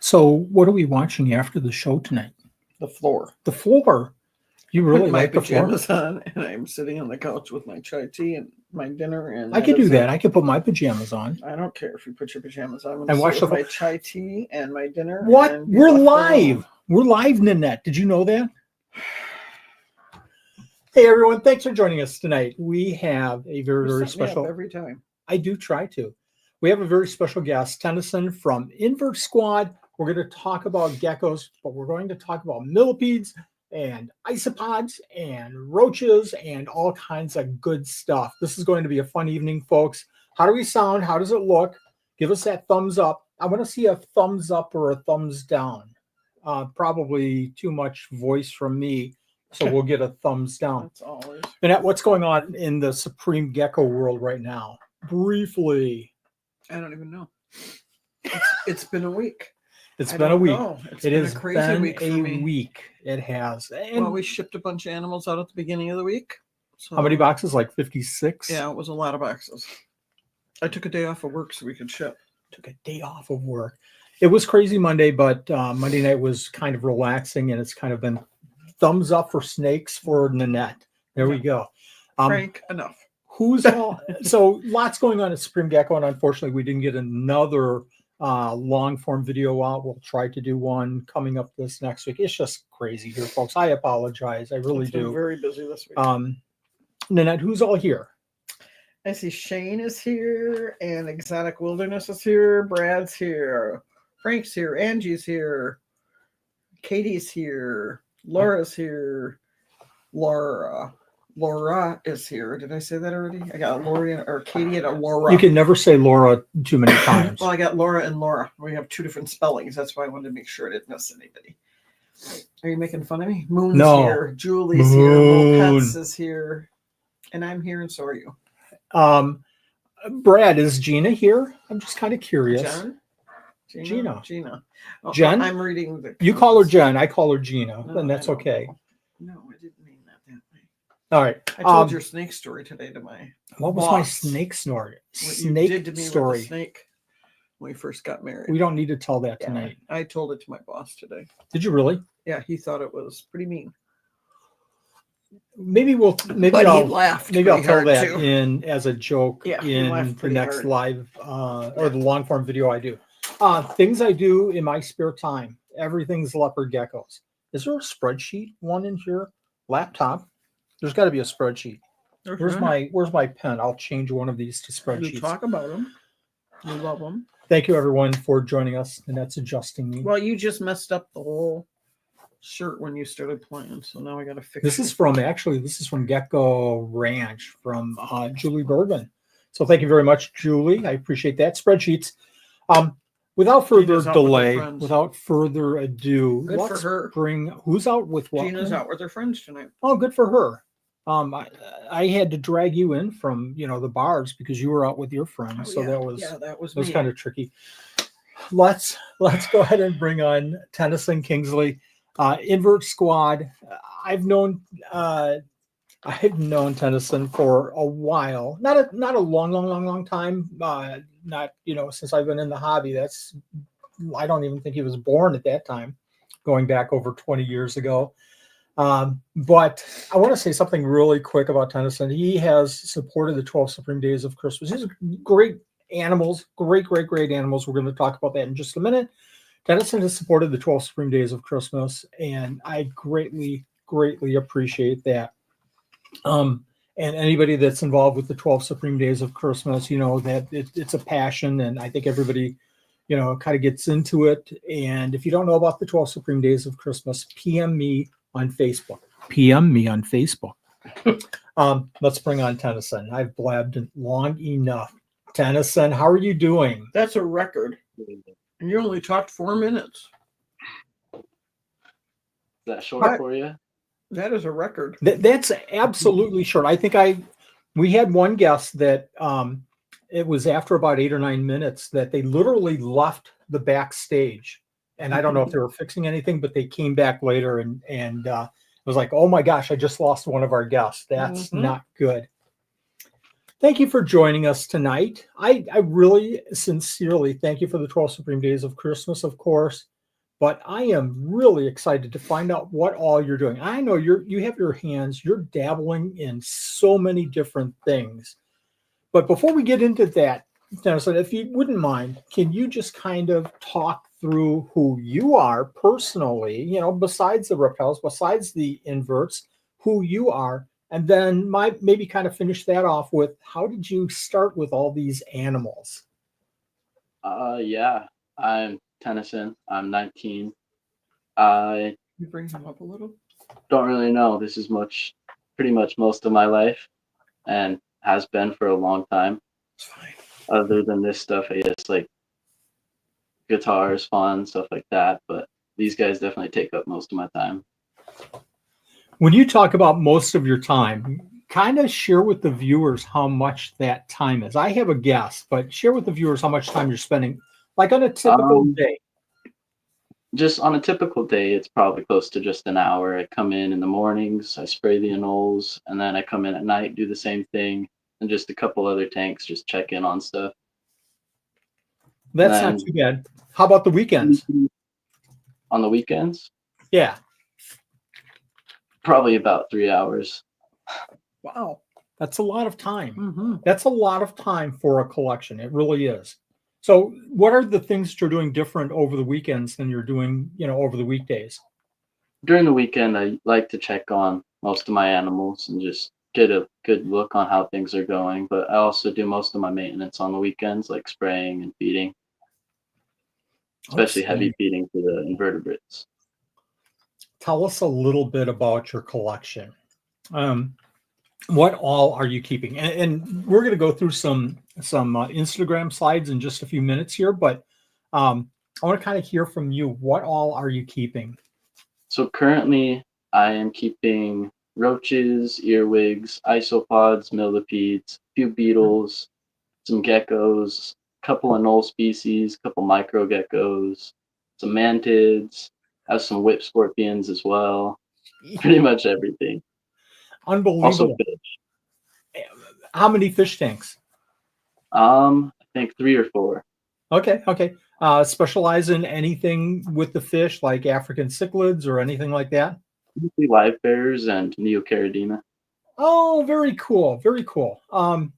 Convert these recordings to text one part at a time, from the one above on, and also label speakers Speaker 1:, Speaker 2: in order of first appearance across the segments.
Speaker 1: So what are we watching after the show tonight?
Speaker 2: The floor.
Speaker 1: The floor. You really
Speaker 2: my
Speaker 1: like the floor?
Speaker 2: pajamas on, and I'm sitting on the couch with my chai tea and my dinner. And
Speaker 1: I could do that. I could put my pajamas on.
Speaker 2: I don't care if you put your pajamas on. I'm
Speaker 1: And
Speaker 2: going
Speaker 1: watch
Speaker 2: to sit with my chai tea and my dinner.
Speaker 1: What?
Speaker 2: And be
Speaker 1: We're
Speaker 2: left
Speaker 1: live.
Speaker 2: alone.
Speaker 1: We're live, Nanette. Did you know that? Hey, everyone. Thanks for joining us tonight. We have a very, very special.
Speaker 2: Every time.
Speaker 1: I do try to. We have a very special guest, Tennyson from InvertSquad. We're going to talk about geckos, but we're going to talk about millipedes and isopods and roaches and all kinds of good stuff. This is going to be a fun evening, folks. How do we sound? How does it look? Give us that thumbs up. I want to see a thumbs up or a thumbs down. Probably too much voice from me, so we'll get a thumbs down.
Speaker 2: That's always.
Speaker 1: And what's going on in the supreme gecko world right now? Briefly.
Speaker 2: I don't even know. It's been a week.
Speaker 1: It's been a week.
Speaker 2: It has been a crazy week for me.
Speaker 1: Week. It has. And
Speaker 2: well, we shipped a bunch of animals out at the beginning of the week. So,
Speaker 1: how many boxes? Like 56?
Speaker 2: Yeah, it was a lot of boxes. I took a day off of work so we could ship.
Speaker 1: Took a day off of work. It was crazy Monday, but Monday night was kind of relaxing, and it's kind of been thumbs up for snakes for Nanette. There we go.
Speaker 2: Frank, enough.
Speaker 1: Who's all? So lots going on at Supreme Gecko, and unfortunately, we didn't get another long form video out. We'll try to do one coming up this next week. It's just crazy here, folks. I apologize. I really do.
Speaker 2: Very busy this week.
Speaker 1: Nanette, who's all here?
Speaker 2: I see Shane is here, and Exotic Wilderness is here. Brad's here. Frank's here. Angie's here. Katie's here. Laura's here. Laura is here. Did I say that already? I got Lori or Katie and a Laura.
Speaker 1: You can never say Laura too many times.
Speaker 2: Well, I got Laura and Laura. We have two different spellings. That's why I wanted to make sure I didn't miss anybody. Are you making fun of me? Moon's here. Julie's here. Mo Pets is here. And I'm here, and so are you.
Speaker 1: Brad, is Gina here? I'm just kind of curious.
Speaker 2: Gina. Oh,
Speaker 1: Jen?
Speaker 2: I'm reading the.
Speaker 1: You call her Jen. I call her Gina, and that's okay.
Speaker 2: No, I didn't mean that way.
Speaker 1: All right.
Speaker 2: I told your snake story today to my.
Speaker 1: What was my snake story?
Speaker 2: What you did to me story. With the snake when we first got married.
Speaker 1: We don't need to tell that tonight.
Speaker 2: I told it to my boss today.
Speaker 1: Did you really?
Speaker 2: Yeah, he thought it was pretty mean.
Speaker 1: Maybe I'll tell that too. In as a joke in the next live or the long form video I do. Things I do in my spare time. Everything's leopard geckos. Is there a spreadsheet one in here? Laptop. There's got to be a spreadsheet. Okay. Where's my pen? I'll change one of these to spreadsheets.
Speaker 2: You talk about them. You love them.
Speaker 1: Thank you everyone for joining us, and that's adjusting me.
Speaker 2: Well, you just messed up the whole shirt when you started playing, so now I got to fix
Speaker 1: this. This is from Gecko Ranch from Julie Bergman. So thank you very much, Julie. I appreciate that. Spreadsheets. Without further delay, without further ado,
Speaker 2: let's
Speaker 1: bring who's out with what?
Speaker 2: Gina's out with her friends tonight.
Speaker 1: Oh, good for her. I had to drag you in from the bars because you were out with your friends, so that was kind of tricky. Let's go ahead and bring on Tennyson Kingsley, InvertSquad. I've known Tennyson for a while, not a long time. Not since I've been in the hobby. I don't even think he was born at that time, going back over 20 years ago. But I want to say something really quick about Tennyson. He has supported the 12 Supreme Days of Christmas. These are great animals, great animals. We're going to talk about that in just a minute. Tennyson has supported the 12 Supreme Days of Christmas, and I greatly appreciate that. And anybody that's involved with the 12 Supreme Days of Christmas, that it's a passion, and I think everybody, kind of gets into it. And if you don't know about the 12 Supreme Days of Christmas, PM me on Facebook. Let's bring on Tennyson. I've blabbed long enough. Tennyson, how are you doing?
Speaker 2: That's a record. And you only talked 4 minutes.
Speaker 3: Is that short for you?
Speaker 2: That is a record.
Speaker 1: That's absolutely short. I think we had one guest that it was after about 8 or 9 minutes that they literally left the backstage. And I don't know if they were fixing anything, but they came back later and it was like, oh my gosh, I just lost one of our guests. That's not good. Thank you for joining us tonight. I really sincerely thank you for the 12 Supreme Days of Christmas, of course. but I am really excited to find out what all you're doing. I know you have your hands, you're dabbling in so many different things. But before we get into that, Tennyson, if you wouldn't mind, can you just kind of talk through who you are personally, besides the reptiles, besides the inverts, who you are, and then maybe kind of finish that off with how did you start with all these animals?
Speaker 3: Yeah, I'm Tennyson. I'm 19. I
Speaker 2: You bring him up a little.
Speaker 3: don't really know. This is pretty much most of my life, and has been for a long time.
Speaker 2: It's fine.
Speaker 3: Other than this stuff, I guess like guitars, fun, stuff like that. But these guys definitely take up most of my time.
Speaker 1: When you talk about most of your time, kind of share with the viewers how much that time is. I have a guess, but share with the viewers how much time you're spending, like on a typical day.
Speaker 3: Just on a typical day, it's probably close to just an hour. I come in the mornings, I spray the anoles, and then I come in at night, do the same thing, and just a couple other tanks, just check in on stuff.
Speaker 1: That's not too bad. How about the weekends?
Speaker 3: On the weekends?
Speaker 1: Yeah.
Speaker 3: Probably about 3 hours.
Speaker 1: Wow. That's a lot of time.
Speaker 2: Mm-hmm.
Speaker 1: That's a lot of time for a collection. It really is. So what are the things that you're doing different over the weekends than you're doing, over the weekdays?
Speaker 3: During the weekend, I like to check on most of my animals and just get a good look on how things are going. But I also do most of my maintenance on the weekends, like spraying and feeding, especially heavy feeding for the invertebrates.
Speaker 1: Tell us a little bit about your collection. What all are you keeping? And we're going to go through some Instagram slides in just a few minutes here, but I want to kind of hear from you. What all are you keeping?
Speaker 3: So currently, I am keeping roaches, earwigs, isopods, millipedes, a few beetles, some geckos, a couple of anole species, a couple micro geckos, some mantids, have some whip scorpions as well. Pretty much everything.
Speaker 1: Unbelievable.
Speaker 3: Also fish.
Speaker 1: How many fish tanks?
Speaker 3: I think 3 or 4.
Speaker 1: Okay. Specialize in anything with the fish, like African cichlids or anything like that?
Speaker 3: Usually live bears and neocaridina.
Speaker 1: Oh, very cool. Very cool. I'm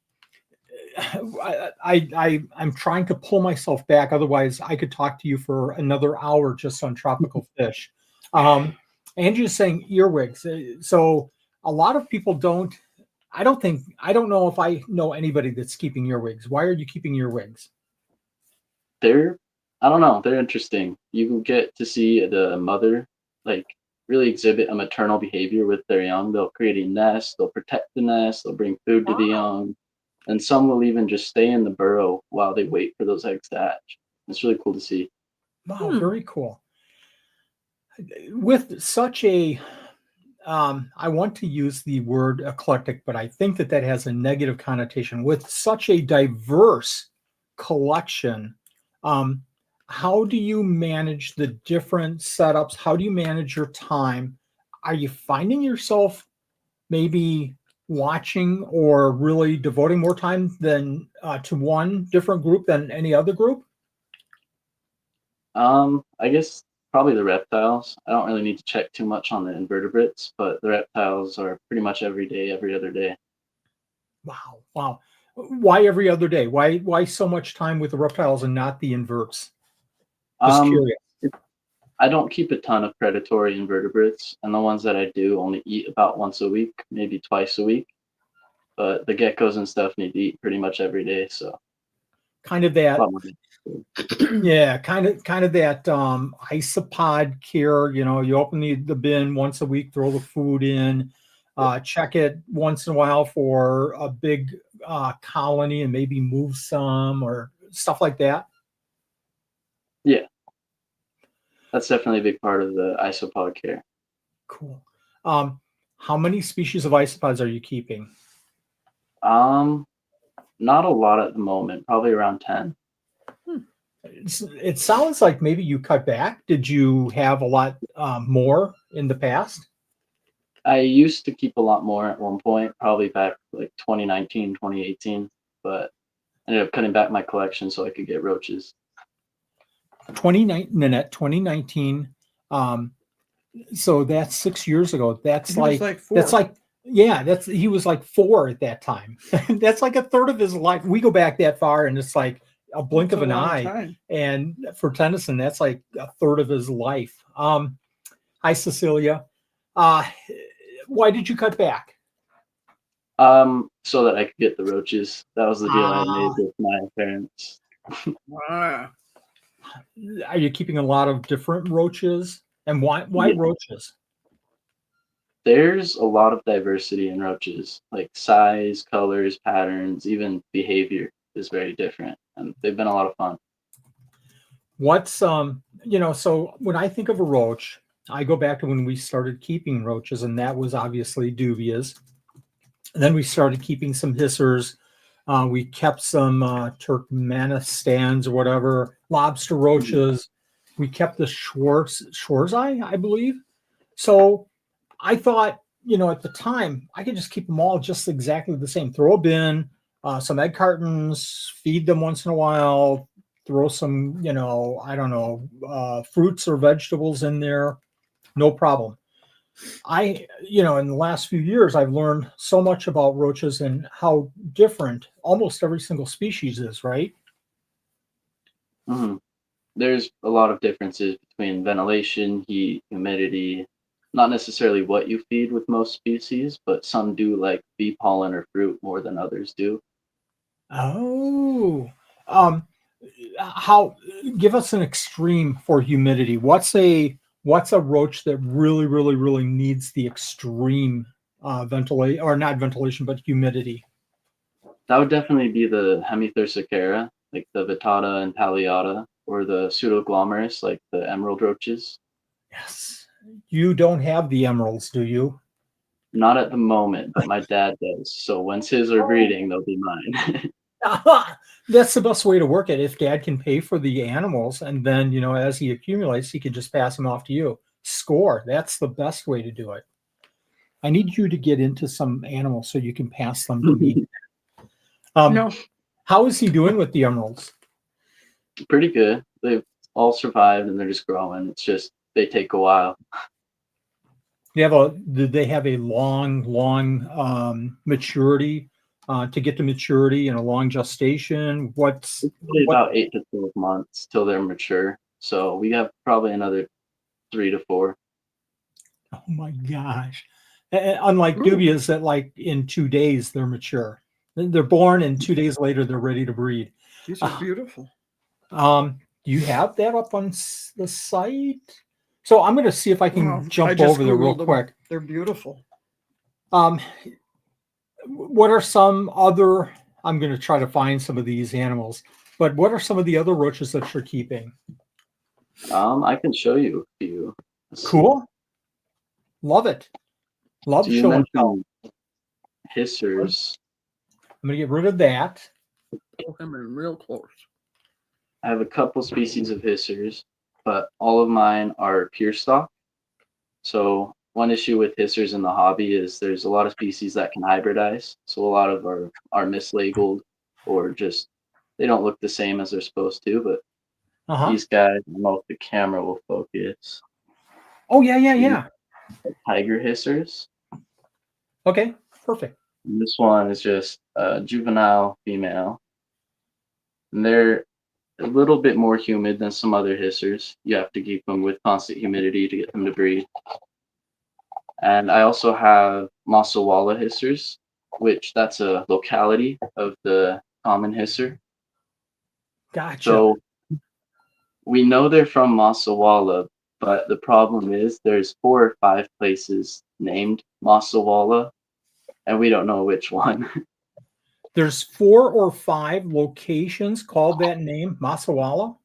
Speaker 1: trying to pull myself back. Otherwise, I could talk to you for another hour just on tropical fish. Andrew's saying earwigs. So a lot of people don't. I don't know if I know anybody that's keeping earwigs. Why are you keeping earwigs?
Speaker 3: I don't know, they're interesting. You get to see the mother like really exhibit a maternal behavior with their young. They'll create a nest, they'll protect the nest, they'll bring food to the young, and some will even just stay in the burrow while they wait for those eggs to hatch. It's really cool to see.
Speaker 1: Wow, very cool. With such a I want to use the word eclectic, but I think that has a negative connotation. With such a diverse collection, how do you manage the different setups? How do you manage your time? Are you finding yourself maybe watching or really devoting more time than to one different group than any other group?
Speaker 3: I guess probably the reptiles. I don't really need to check too much on the invertebrates, but the reptiles are pretty much every day, every other day.
Speaker 1: Wow. Why every other day? Why so much time with the reptiles and not the inverts? Just curious.
Speaker 3: I don't keep a ton of predatory invertebrates, and the ones that I do only eat about once a week, maybe twice a week. But the geckos and stuff need to eat pretty much every day, so
Speaker 1: kind of that. Yeah, kind of that isopod care. You open the bin once a week, throw the food in, check it once in a while for a big colony, and maybe move some or stuff like that.
Speaker 3: Yeah, that's definitely a big part of the isopod care.
Speaker 1: Cool. How many species of isopods are you keeping?
Speaker 3: Not a lot at the moment. Probably around 10.
Speaker 1: It sounds like maybe you cut back. Did you have a lot more in the past?
Speaker 3: I used to keep a lot more at one point, probably back like 2019, 2018, but I ended up cutting back my collection so I could get roaches.
Speaker 1: Nanette, 2019. So that's 6 years ago. That's
Speaker 2: He was
Speaker 1: like,
Speaker 2: like 4.
Speaker 1: that's like, yeah, he was like 4 at that time. That's like a third of his life. We go back that far, and it's like a blink
Speaker 2: That's
Speaker 1: of
Speaker 2: a
Speaker 1: an
Speaker 2: long
Speaker 1: eye.
Speaker 2: time.
Speaker 1: And for Tennyson, that's like a third of his life. Hi, Cecilia. Why did you cut back?
Speaker 3: So that I could get the roaches. That was the deal I made
Speaker 1: Ah,
Speaker 3: with my parents.
Speaker 2: Ah.
Speaker 1: are you keeping a lot of different roaches? And why
Speaker 3: Yeah.
Speaker 1: roaches?
Speaker 3: There's a lot of diversity in roaches, like size, colors, patterns, even behavior is very different, and they've been a lot of fun.
Speaker 1: What's so when I think of a roach, I go back to when we started keeping roaches, and that was obviously dubias. And then we started keeping some hissers. We kept some Turkmenistans or whatever, lobster roaches. We kept the Schwarzei, I believe. So I thought, at the time, I could just keep them all just exactly the same. Throw a bin, some egg cartons, feed them once in a while, throw some, I don't know, fruits or vegetables in there. No problem. In the last few years, I've learned so much about roaches and how different almost every single species is, right?
Speaker 3: Hmm. There's a lot of differences between ventilation, heat, humidity. Not necessarily what you feed with most species, but some do like bee pollen or fruit more than others do.
Speaker 1: Oh, um, how? Give us an extreme for humidity. What's a roach that really, really, really needs the extreme ventilation, or not ventilation, but humidity?
Speaker 3: That would definitely be the Hemithursicara, like the Vittata and Palliata, or the Pseudoglomerus, like the emerald roaches.
Speaker 1: Yes. You don't have the emeralds, do you?
Speaker 3: Not at the moment, but my dad does. So once his are breeding, they'll be mine.
Speaker 1: That's the best way to work it. If dad can pay for the animals, and then, as he accumulates, he can just pass them off to you. Score. That's the best way to do it. I need you to get into some animals so you can pass them to me.
Speaker 2: No.
Speaker 1: How is he doing with the emeralds?
Speaker 3: Pretty good. They've all survived and they're just growing. It's just they take a while.
Speaker 1: Did they have a long maturity to get to maturity and a long gestation?
Speaker 3: It's probably
Speaker 1: What?
Speaker 3: about 8 to 12 months till they're mature. So we have probably another 3 to 4.
Speaker 1: Oh my gosh! Unlike
Speaker 2: Ooh,
Speaker 1: dubias that like in 2 days they're mature. They're born and 2 days later they're ready to breed.
Speaker 2: these are beautiful.
Speaker 1: Do you have that up on the site? So I'm going to see if I
Speaker 2: Wow.
Speaker 1: can
Speaker 2: I
Speaker 1: jump
Speaker 2: just
Speaker 1: over there real
Speaker 2: Googled them.
Speaker 1: quick.
Speaker 2: They're beautiful.
Speaker 1: Um, what are some other? I'm going to try to find some of these animals, but what are some of the other roaches that you're keeping?
Speaker 3: I can show you a few. Let's see.
Speaker 1: Cool, love it, love
Speaker 3: So you
Speaker 1: show and tell.
Speaker 3: mentioned hissers.
Speaker 1: I'm going to get rid of that.
Speaker 2: Pull him in real close.
Speaker 3: I have a couple species of hissers, but all of mine are pure stock. So one issue with hissers in the hobby is there's a lot of species that can hybridize. So a lot of are mislabeled or just they don't look the same as they're supposed to. But
Speaker 1: Uh-huh.
Speaker 3: these guys, I don't know if the camera will focus.
Speaker 1: Oh yeah, yeah,
Speaker 3: These
Speaker 1: yeah.
Speaker 3: are tiger hissers.
Speaker 1: Okay, perfect.
Speaker 3: And this one is just a juvenile female. And they're a little bit more humid than some other hissers. You have to keep them with constant humidity to get them to breed. And I also have Masawala hissers, which that's a locality of the common hisser.
Speaker 1: Gotcha.
Speaker 3: So we know they're from Masawala, but the problem is there's 4 or 5 places named Masawala, and we don't know which one.
Speaker 1: There's 4 or 5 locations called that name, Masawala.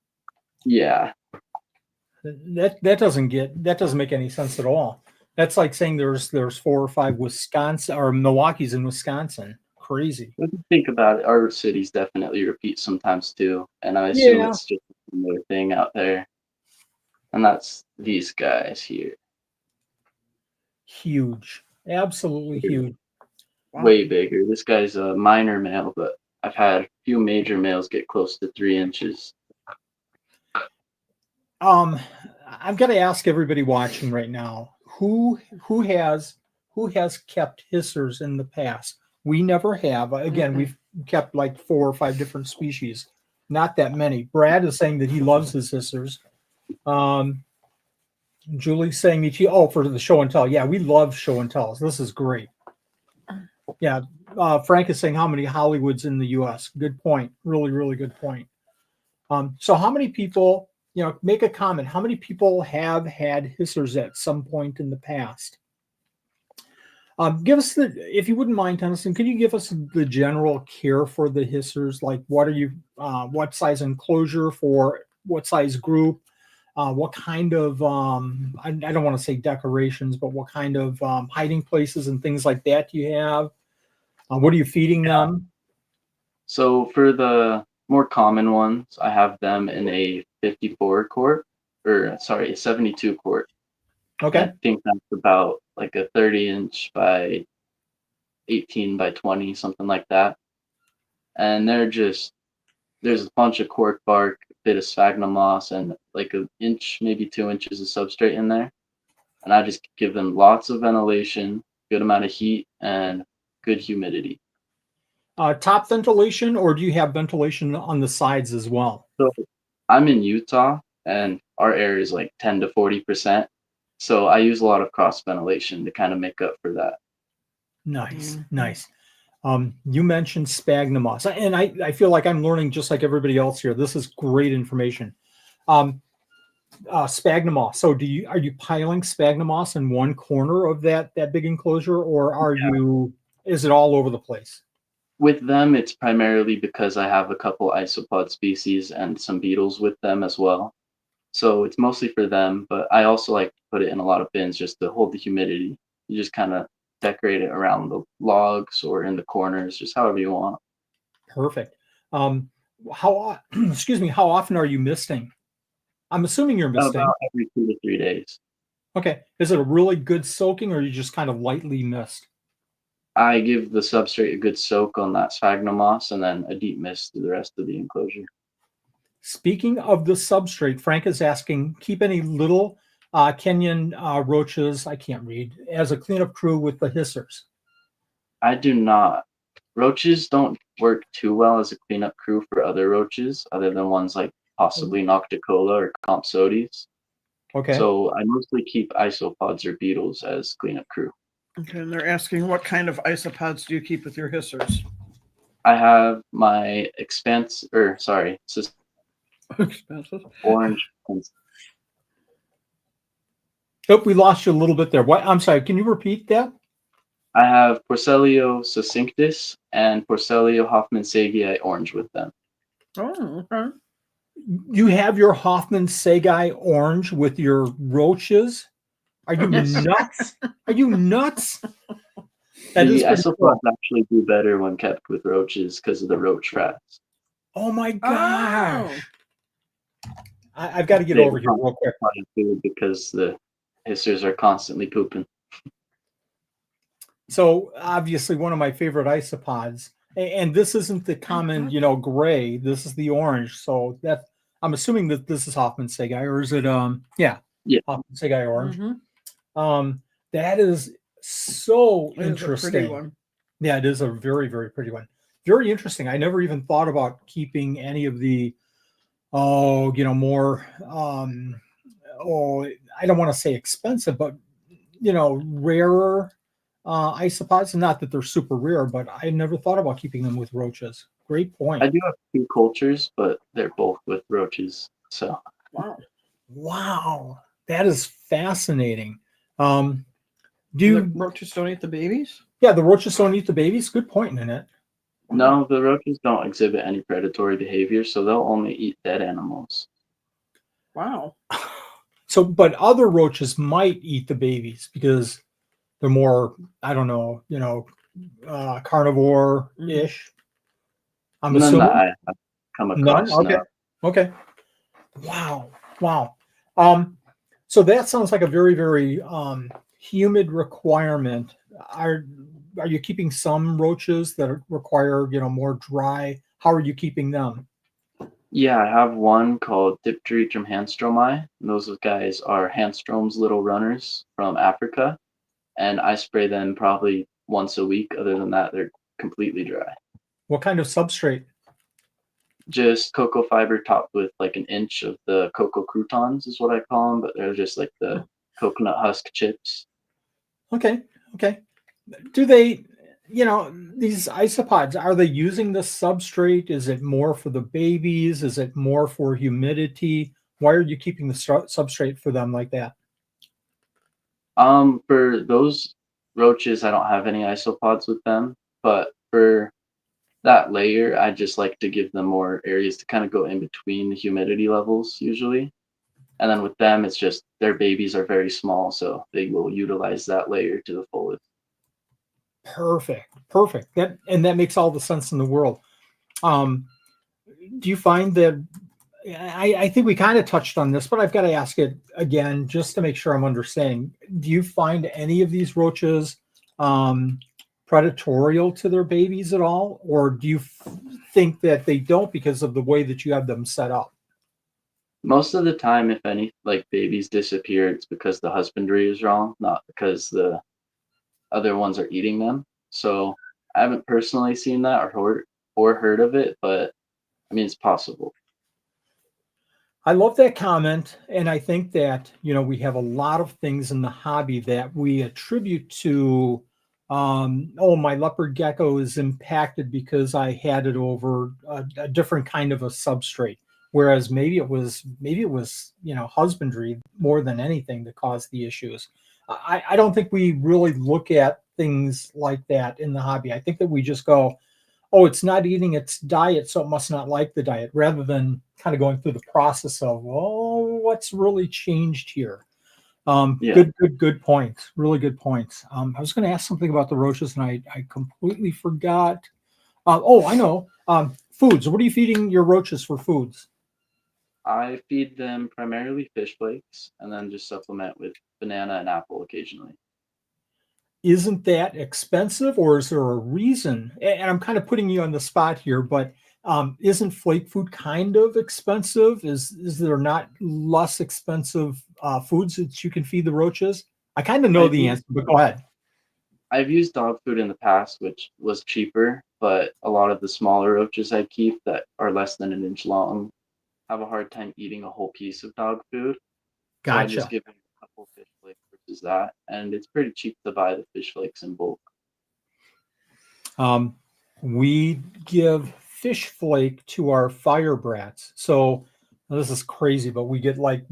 Speaker 3: Yeah,
Speaker 1: That doesn't make any sense at all. That's like saying there's 4 or 5 Wisconsin or Milwaukee's in Wisconsin. Crazy.
Speaker 3: when you think about it, our cities definitely repeat sometimes too, and I assume
Speaker 1: Yeah.
Speaker 3: it's just a similar thing out there. And that's these guys here.
Speaker 1: Huge. Absolutely huge.
Speaker 2: Wow.
Speaker 3: Way bigger. This guy's a minor male, but I've had a few major males get close to 3 inches.
Speaker 1: I've got to ask everybody watching right now who has kept hissers in the past. We never have. Again, we've kept like 4 or 5 different species, not that many. Brad is saying that he loves his hissers. Julie's saying that for the show and tell. Yeah, we love show and tells. This is great. Yeah, Frank is saying how many Hollywoods in the U.S. Good point. Really, really good point. So how many people, make a comment. How many people have had hissers at some point in the past? Give us if you wouldn't mind, Tennyson, can you give us the general care for the hissers? Like, what size enclosure for what size group? What kind of, I don't want to say decorations, but what kind of hiding places and things like that do you have? What are you feeding them?
Speaker 3: So for the more common ones, I have them in a 54 quart, a 72 quart.
Speaker 1: Okay.
Speaker 3: I think that's about like a 30-inch by 18 by 20, something like that. And there's a bunch of cork bark, a bit of sphagnum moss, and like an inch, maybe 2 inches of substrate in there. And I just give them lots of ventilation, good amount of heat, and good humidity.
Speaker 1: Top ventilation, or do you have ventilation on the sides as well?
Speaker 3: So I'm in Utah, and our area is like 10 to 40%. So I use a lot of cross ventilation to kind of make up for that.
Speaker 1: Nice, nice. You mentioned sphagnum moss, and I feel like I'm learning just like everybody else here. This is great information. Sphagnum moss. So are you piling sphagnum moss in one corner of that big enclosure, or is it all over the place?
Speaker 3: With them, it's primarily because I have a couple isopod species and some beetles with them as well. So it's mostly for them, but I also like to put it in a lot of bins just to hold the humidity. You just kind of decorate it around the logs or in the corners, just however you want.
Speaker 1: Perfect. Excuse me, how often are you misting? I'm assuming you're misting.
Speaker 3: About every 2 to 3 days.
Speaker 1: Okay. Is it a really good soaking, or you just kind of lightly mist?
Speaker 3: I give the substrate a good soak on that sphagnum moss and then a deep mist to the rest of the enclosure.
Speaker 1: Speaking of the substrate, Frank is asking, keep any little Kenyan roaches, I can't read, as a cleanup crew with the hissers?
Speaker 3: I do not. Roaches don't work too well as a cleanup crew for other roaches, other than ones like possibly Nocticola or Compsodies.
Speaker 1: Okay.
Speaker 3: So I mostly keep isopods or beetles as cleanup crew.
Speaker 2: Okay, and they're asking what kind of isopods do you keep with your hissers?
Speaker 3: I have my orange.
Speaker 1: Oh, we lost you a little bit there. What? I'm sorry. Can you repeat that?
Speaker 3: I have Porcellio succinctus and Porcellio hoffmannsegii orange with them.
Speaker 2: Oh, okay.
Speaker 1: You have your Hoffmannsegii orange with your roaches? Are you nuts? Are you nuts?
Speaker 3: The isopods actually do better when kept with roaches because of the roach rats.
Speaker 1: Oh my gosh. I've got to get over here real quick.
Speaker 3: Because the hissers are constantly pooping.
Speaker 1: So obviously one of my favorite isopods, and this isn't the common, gray. This is the orange. So I'm assuming that this is Hoffmannsegii, or is it? Yeah. Hoffmannsegii orange.
Speaker 2: Mm-hmm.
Speaker 1: That is so interesting.
Speaker 2: Is a pretty one.
Speaker 1: Yeah, it is a very, very pretty one. Very interesting. I never even thought about keeping any of the, more, I don't want to say expensive, but, rarer isopods. Not that they're super rare, but I never thought about keeping them with roaches. Great point.
Speaker 3: I do have 2 cultures, but they're both with roaches. So
Speaker 1: wow, that is fascinating.
Speaker 2: The roaches don't eat the babies?
Speaker 1: Yeah, the roaches don't eat the babies. Good point, Nanette.
Speaker 3: No, the roaches don't exhibit any predatory behavior, so they'll only eat dead animals.
Speaker 2: Wow.
Speaker 1: So, but other roaches might eat the babies because they're more, I don't know, carnivore-ish. I'm assuming.
Speaker 3: None that I have come across.
Speaker 1: None? Okay.
Speaker 3: No.
Speaker 1: Okay. Wow. So that sounds like a very, very humid requirement. Are you keeping some roaches that require, more dry? How are you keeping them?
Speaker 3: Yeah, I have one called Dipterygium handstromi. And those guys are Handstrom's little runners from Africa, and I spray them probably once a week. Other than that, they're completely dry.
Speaker 1: What kind of substrate?
Speaker 3: Just cocoa fiber topped with like an inch of the cocoa croutons is what I call them, but they're just like the coconut husk chips.
Speaker 1: Okay. Okay. Do they, these isopods, are they using the substrate? Is it more for the babies? Is it more for humidity? Why are you keeping the substrate for them like that?
Speaker 3: For those roaches, I don't have any isopods with them, but for that layer, I just like to give them more areas to kind of go in between the humidity levels usually. And then with them, it's just their babies are very small, so they will utilize that layer to the fullest.
Speaker 1: Perfect. Perfect. That makes all the sense in the world. Um, do you find that I think we kind of touched on this, but I've got to ask it again just to make sure I'm understanding. Do you find any of these roaches predatorial to their babies at all? Or do you think that they don't because of the way that you have them set up?
Speaker 3: Most of the time, if any, like babies disappear, it's because the husbandry is wrong, not because the other ones are eating them. So I haven't personally seen that or heard of it, but I mean it's possible.
Speaker 1: I love that comment. And I think that, we have a lot of things in the hobby that we attribute to, oh, my leopard gecko is impacted because I had it over a different kind of a substrate. Whereas maybe it was, husbandry more than anything that caused the issues. I don't think we really look at things like that in the hobby. I think that we just go, oh, it's not eating its diet, so it must not like the diet, rather than kind of going through the process of, well, what's really changed here?
Speaker 3: Yeah.
Speaker 1: Good points. Really good points. I was going to ask something about the roaches, and I completely forgot. Oh, I know. Foods. What are you feeding your roaches for foods?
Speaker 3: I feed them primarily fish flakes and then just supplement with banana and apple occasionally.
Speaker 1: Isn't that expensive, or is there a reason? And I'm kind of putting you on the spot here, but isn't flake food kind of expensive? Is there not less expensive foods that you can feed the roaches? I kind of know
Speaker 3: I've
Speaker 1: the
Speaker 3: used
Speaker 1: answer, but go ahead.
Speaker 3: I've used dog food in the past, which was cheaper, but a lot of the smaller roaches I keep that are less than an inch long have a hard time eating a whole piece of dog food. So I just
Speaker 1: Gotcha.
Speaker 3: give them a couple fish flakes versus that, and it's pretty cheap to buy the fish flakes in bulk.
Speaker 1: Um, we give fish flake to our fire brats. So this is crazy, but we get like,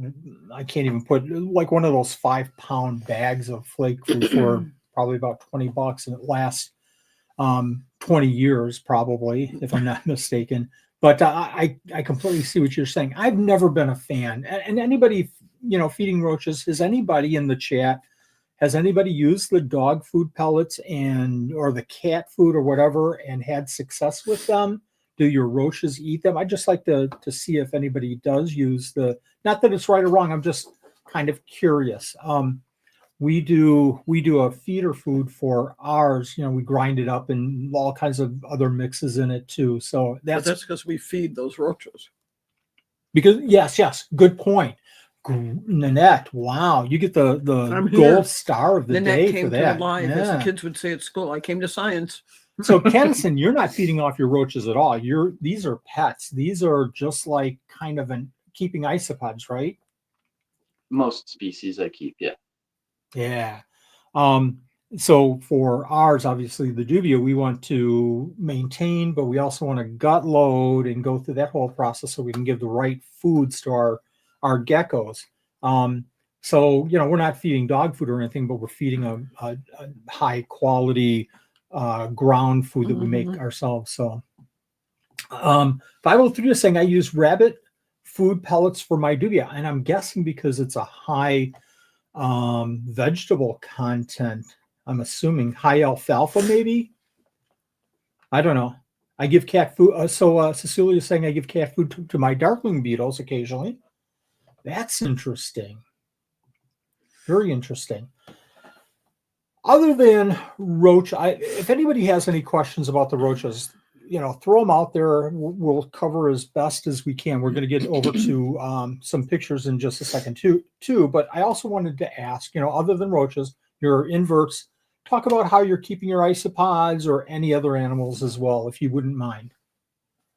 Speaker 1: I can't even put, like one of those 5-pound bags of flake food for probably about $20, and it lasts 20 years probably, if I'm not mistaken. But I completely see what you're saying. I've never been a fan. And anybody, feeding roaches, has anybody in the chat, has anybody used the dog food pellets or the cat food or whatever and had success with them? Do your roaches eat them? I'd just like to see if anybody does use not that it's right or wrong. I'm just kind of curious. We do a feeder food for ours. We grind it up and all kinds of other mixes in it too. So
Speaker 2: But
Speaker 1: that's
Speaker 2: that's because we feed those roaches.
Speaker 1: because yes, good point. Nanette, wow, you get the
Speaker 2: I'm here.
Speaker 1: gold star of the
Speaker 2: Then that
Speaker 1: day
Speaker 2: came
Speaker 1: for
Speaker 2: to
Speaker 1: that.
Speaker 2: life, as the
Speaker 1: Yeah.
Speaker 2: kids would say at school. I came to science.
Speaker 1: So Tennyson, you're not feeding off your roaches at all. These are pets. These are just like kind of keeping isopods, right?
Speaker 3: Most species I keep, yeah.
Speaker 1: Yeah. Um, so for ours, obviously the dubia, we want to maintain, but we also want to gut load and go through that whole process so we can give the right foods to our geckos. So we're not feeding dog food or anything, but we're feeding a high quality ground food that we make ourselves. So 503 is saying I use rabbit food pellets for my dubia, and I'm guessing because it's a high vegetable content. I'm assuming high alfalfa, maybe. I don't know. I give cat food. So Cecilia's saying I give cat food to my darkling beetles occasionally. That's interesting. Very interesting. Other than roach, if anybody has any questions about the roaches, throw them out there. We'll cover as best as we can. We're going to get over to some pictures in just a second too. But I also wanted to ask, other than roaches, your inverts, talk about how you're keeping your isopods or any other animals as well, if you wouldn't mind.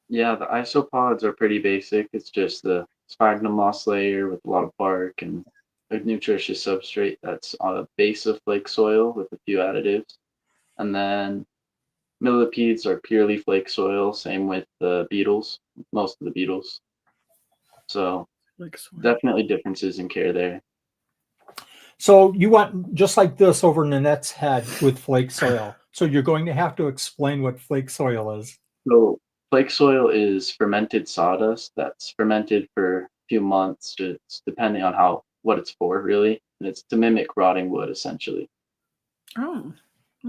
Speaker 3: Yeah, the isopods are pretty basic. It's just the sphagnum moss layer with a lot of bark and a nutritious substrate that's on a base of flake soil with a few additives. And then millipedes are purely flake soil, same with the beetles, most of the beetles. So
Speaker 2: Like soil.
Speaker 3: definitely differences in care there.
Speaker 1: So you want just like this over Nanette's head with flake soil. So you're going to have to explain what flake soil is.
Speaker 3: So flake soil is fermented sawdust that's fermented for a few months, just depending on what it's for, really. And it's to mimic rotting wood, essentially.
Speaker 2: Oh,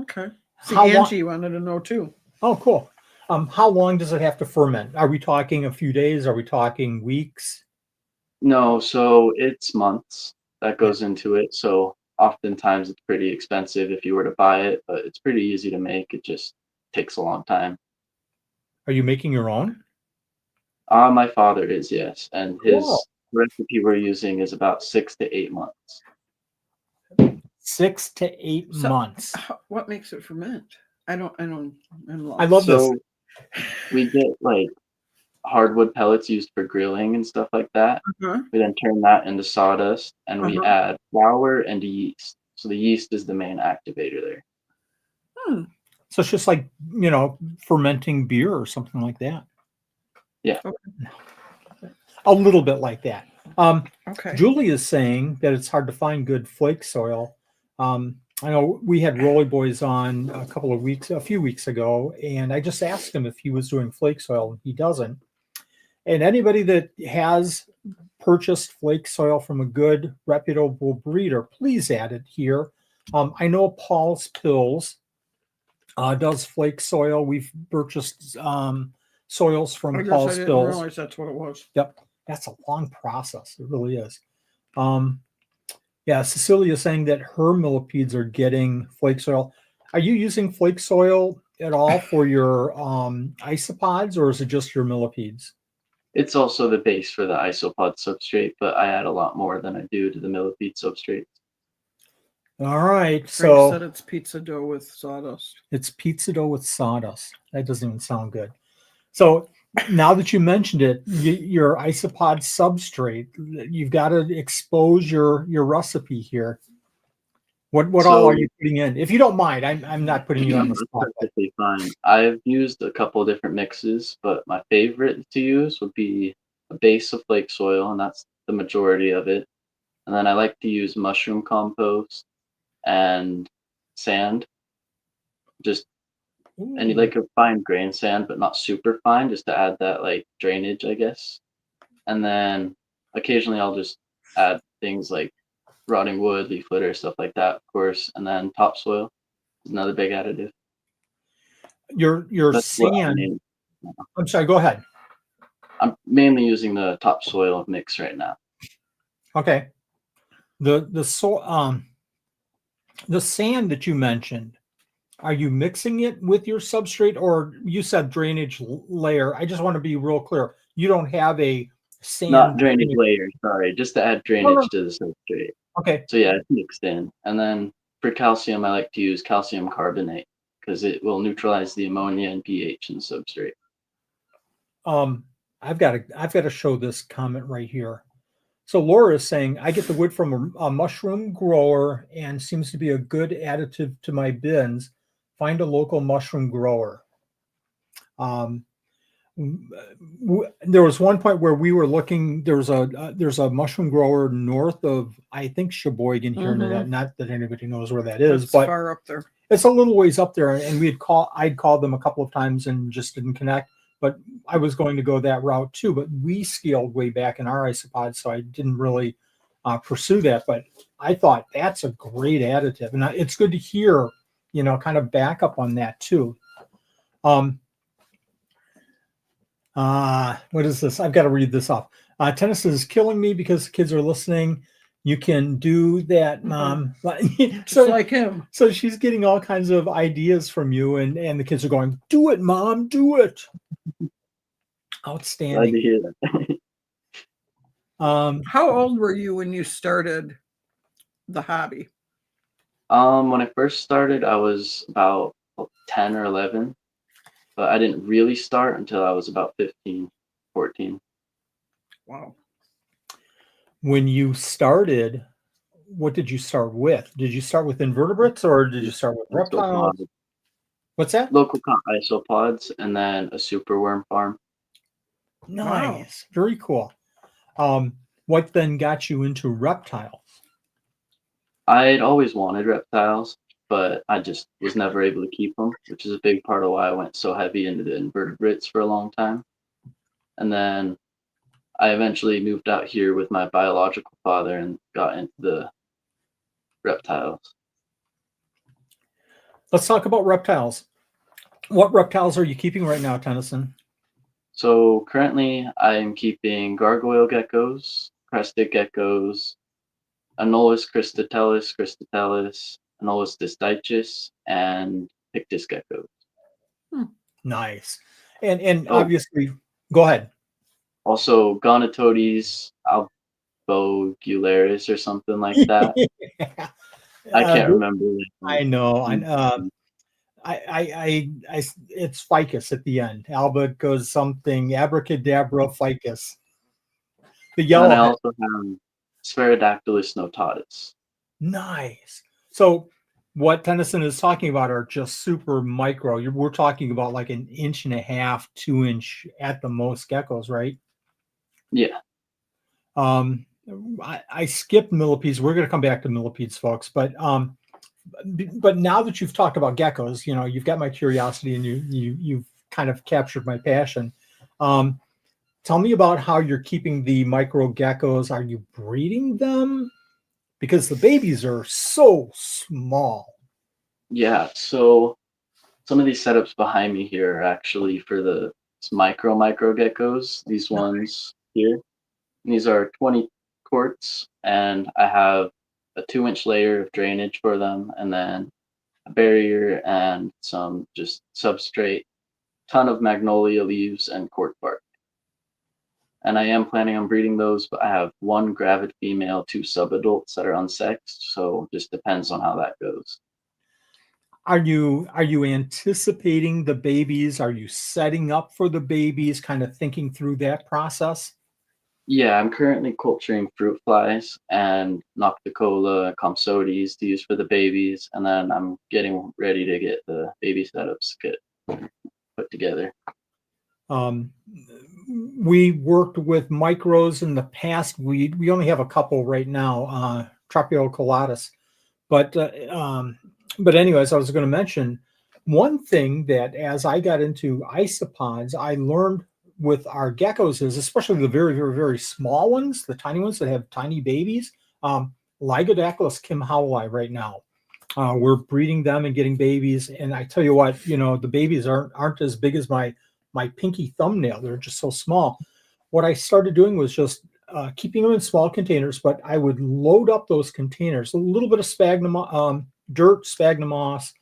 Speaker 2: okay. See,
Speaker 1: How
Speaker 2: Angie wanted to know too.
Speaker 1: Oh, cool. How long does it have to ferment? Are we talking a few days? Are we talking weeks?
Speaker 3: No, so it's months that goes into it. So oftentimes it's pretty expensive if you were to buy it, but it's pretty easy to make. It just takes a long time.
Speaker 1: Are you making your own?
Speaker 3: My father is, yes. And his
Speaker 1: Cool.
Speaker 3: recipe we're using is about 6 to 8 months.
Speaker 1: 6 to 8
Speaker 2: So-
Speaker 1: months.
Speaker 2: What makes it ferment? I'm lost.
Speaker 1: I love this.
Speaker 3: So we get like hardwood pellets used for grilling and stuff like that.
Speaker 2: Uh-huh.
Speaker 3: We then turn that into sawdust and we
Speaker 2: Uh-huh.
Speaker 3: add flour and yeast. So the yeast is the main activator there.
Speaker 1: So it's just like, fermenting beer or something like that.
Speaker 3: Yeah.
Speaker 2: Okay.
Speaker 1: A little bit like that.
Speaker 2: Okay.
Speaker 1: Julie is saying that it's hard to find good flake soil. I know we had Rolly Boys on a few weeks ago, and I just asked him if he was doing flake soil, and he doesn't. And anybody that has purchased flake soil from a good, reputable breeder, please add it here. I know Paul's Pills does flake soil. We've purchased soils
Speaker 2: I
Speaker 1: from
Speaker 2: guess I
Speaker 1: Paul's
Speaker 2: didn't
Speaker 1: Pills.
Speaker 2: realize that's what it was.
Speaker 1: Yep, that's a long process. It really is. Yeah, Cecilia is saying that her millipedes are getting flake soil. Are you using flake soil at all for your isopods, or is it just your millipedes?
Speaker 3: It's also the base for the isopod substrate, but I add a lot more than I do to the millipede substrate.
Speaker 1: All right,
Speaker 2: Frank said
Speaker 1: so
Speaker 2: it's pizza dough with sawdust.
Speaker 1: it's pizza dough with sawdust. That doesn't even sound good. So now that you mentioned it, your isopod substrate, you've got to expose your recipe here. What all are you putting in? If you don't mind, I'm not putting you on the spot.
Speaker 3: That's perfectly fine. I've used a couple of different mixes, but my favorite to use would be a base of flake soil, and that's the majority of it. And then I like to use mushroom compost and sand, just and you like a fine grain sand, but not super fine, just to add that like drainage, I guess. And then occasionally I'll just add things like rotting wood, leaf litter, stuff like that, of course. And then topsoil is another big additive.
Speaker 1: Your
Speaker 3: That's what
Speaker 1: sand. I'm sorry. Go ahead.
Speaker 3: I'm mainly using the topsoil mix right now.
Speaker 1: Okay. The sand that you mentioned, are you mixing it with your substrate, or you said drainage layer? I just want to be real clear. You don't have a sand.
Speaker 3: Not drainage layer, sorry, just to add drainage to the substrate.
Speaker 1: Okay.
Speaker 3: So yeah, it's mixed in. And then for calcium, I like to use calcium carbonate because it will neutralize the ammonia and pH in the substrate.
Speaker 1: I've got to show this comment right here. So Laura is saying, I get the wood from a mushroom grower and seems to be a good additive to my bins. Find a local mushroom grower. There was one point where we were looking. There's a mushroom grower north of, I think, Sheboygan here. Not that anybody knows where that is, but
Speaker 2: far up there.
Speaker 1: It's a little ways up there. And I'd called them a couple of times and just didn't connect. But I was going to go that route too. But we scaled way back in our isopods, so I didn't really pursue that. But I thought that's a great additive, and it's good to hear, kind of back up on that too. What is this? I've got to read this off. Tennyson is killing me because kids are listening. You can do that, Mom.
Speaker 2: Just like him.
Speaker 1: So she's getting all kinds of ideas from you, and the kids are going, "Do it, Mom, do it."
Speaker 3: Glad
Speaker 1: Outstanding.
Speaker 3: to hear that.
Speaker 2: How old were you when you started the hobby?
Speaker 3: When I first started, I was about 10 or 11, but I didn't really start until I was about 15, 14.
Speaker 2: Wow.
Speaker 1: When you started, what did you start with? Did you start with invertebrates or did you start with reptiles?
Speaker 3: Isopods,
Speaker 1: What's that?
Speaker 3: local isopods, and then a superworm farm.
Speaker 1: Nice. Very cool. What then got you into reptiles?
Speaker 3: I'd always wanted reptiles, but I just was never able to keep them, which is a big part of why I went so heavy into the invertebrates for a long time. And then I eventually moved out here with my biological father and got into the reptiles.
Speaker 1: Let's talk about reptiles. What reptiles are you keeping right now, Tennyson?
Speaker 3: So currently I am keeping gargoyle geckos, crested geckos, Anolis cristatalis, Anolis disdichus, and pictus geckos.
Speaker 1: Nice. And
Speaker 3: Oh.
Speaker 1: obviously, go ahead.
Speaker 3: Also Gonatodes albogularis or something like that. I can't remember.
Speaker 1: I know. It's ficus at the end. Alba goes something abracadabra ficus. The
Speaker 3: And
Speaker 1: yellow.
Speaker 3: I also have Spherodactylus notatus.
Speaker 1: Nice. So what Tennyson is talking about are just super micro. We're talking about like 1.5 inch, 2-inch at the most geckos, right?
Speaker 3: Yeah.
Speaker 1: I skipped millipedes. We're going to come back to millipedes, folks. But now that you've talked about geckos, you've got my curiosity and you've kind of captured my passion. Tell me about how you're keeping the micro geckos. Are you breeding them? Because the babies are so small.
Speaker 3: Yeah. So some of these setups behind me here are actually for the micro geckos. These ones here. And these are 20 quarts, and I have a 2-inch layer of drainage for them, and then a barrier and some just substrate, ton of magnolia leaves and cork bark. And I am planning on breeding those, but I have 1 gravid female, 2 subadults that are unsexed, so just depends on how that goes.
Speaker 1: Are you anticipating the babies? Are you setting up for the babies, kind of thinking through that process?
Speaker 3: Yeah, I'm currently culturing fruit flies and Nocticola compsotes to use for the babies, and then I'm getting ready to get the baby setups put together.
Speaker 1: We worked with micros in the past. We only have a couple right now, Tropiocolatus. But anyways, I was going to mention one thing that as I got into isopods, I learned with our geckos is, especially the very, very, very small ones, the tiny ones that have tiny babies, Lygodactylus kimhowli right now. We're breeding them and getting babies. And I tell you what, the babies aren't as big as my pinky thumbnail. They're just so small. What I started doing was just keeping them in small containers, but I would load up those containers, a little bit of sphagnum, dirt, sphagnum moss,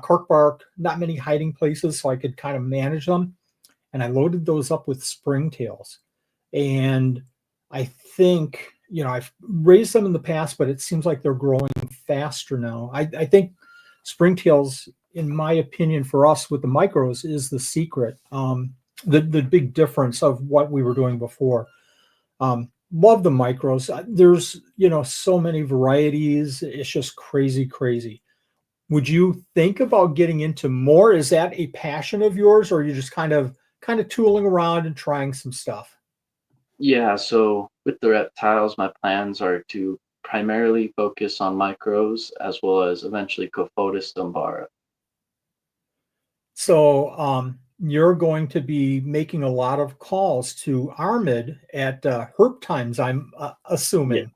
Speaker 1: cork bark, not many hiding places, so I could kind of manage them. And I loaded those up with springtails. And I think, I've raised them in the past, but it seems like they're growing faster now. I think springtails, in my opinion, for us with the micros is the secret, the big difference of what we were doing before. Love the micros. There's, so many varieties. It's just crazy, crazy. Would you think about getting into more? Is that a passion of yours, or are you just kind of tooling around and trying some stuff?
Speaker 3: Yeah, so with the reptiles, my plans are to primarily focus on micros as well as eventually Cophotis dumbara.
Speaker 1: So you're going to be making a lot of calls to Armid at herp times, I'm assuming.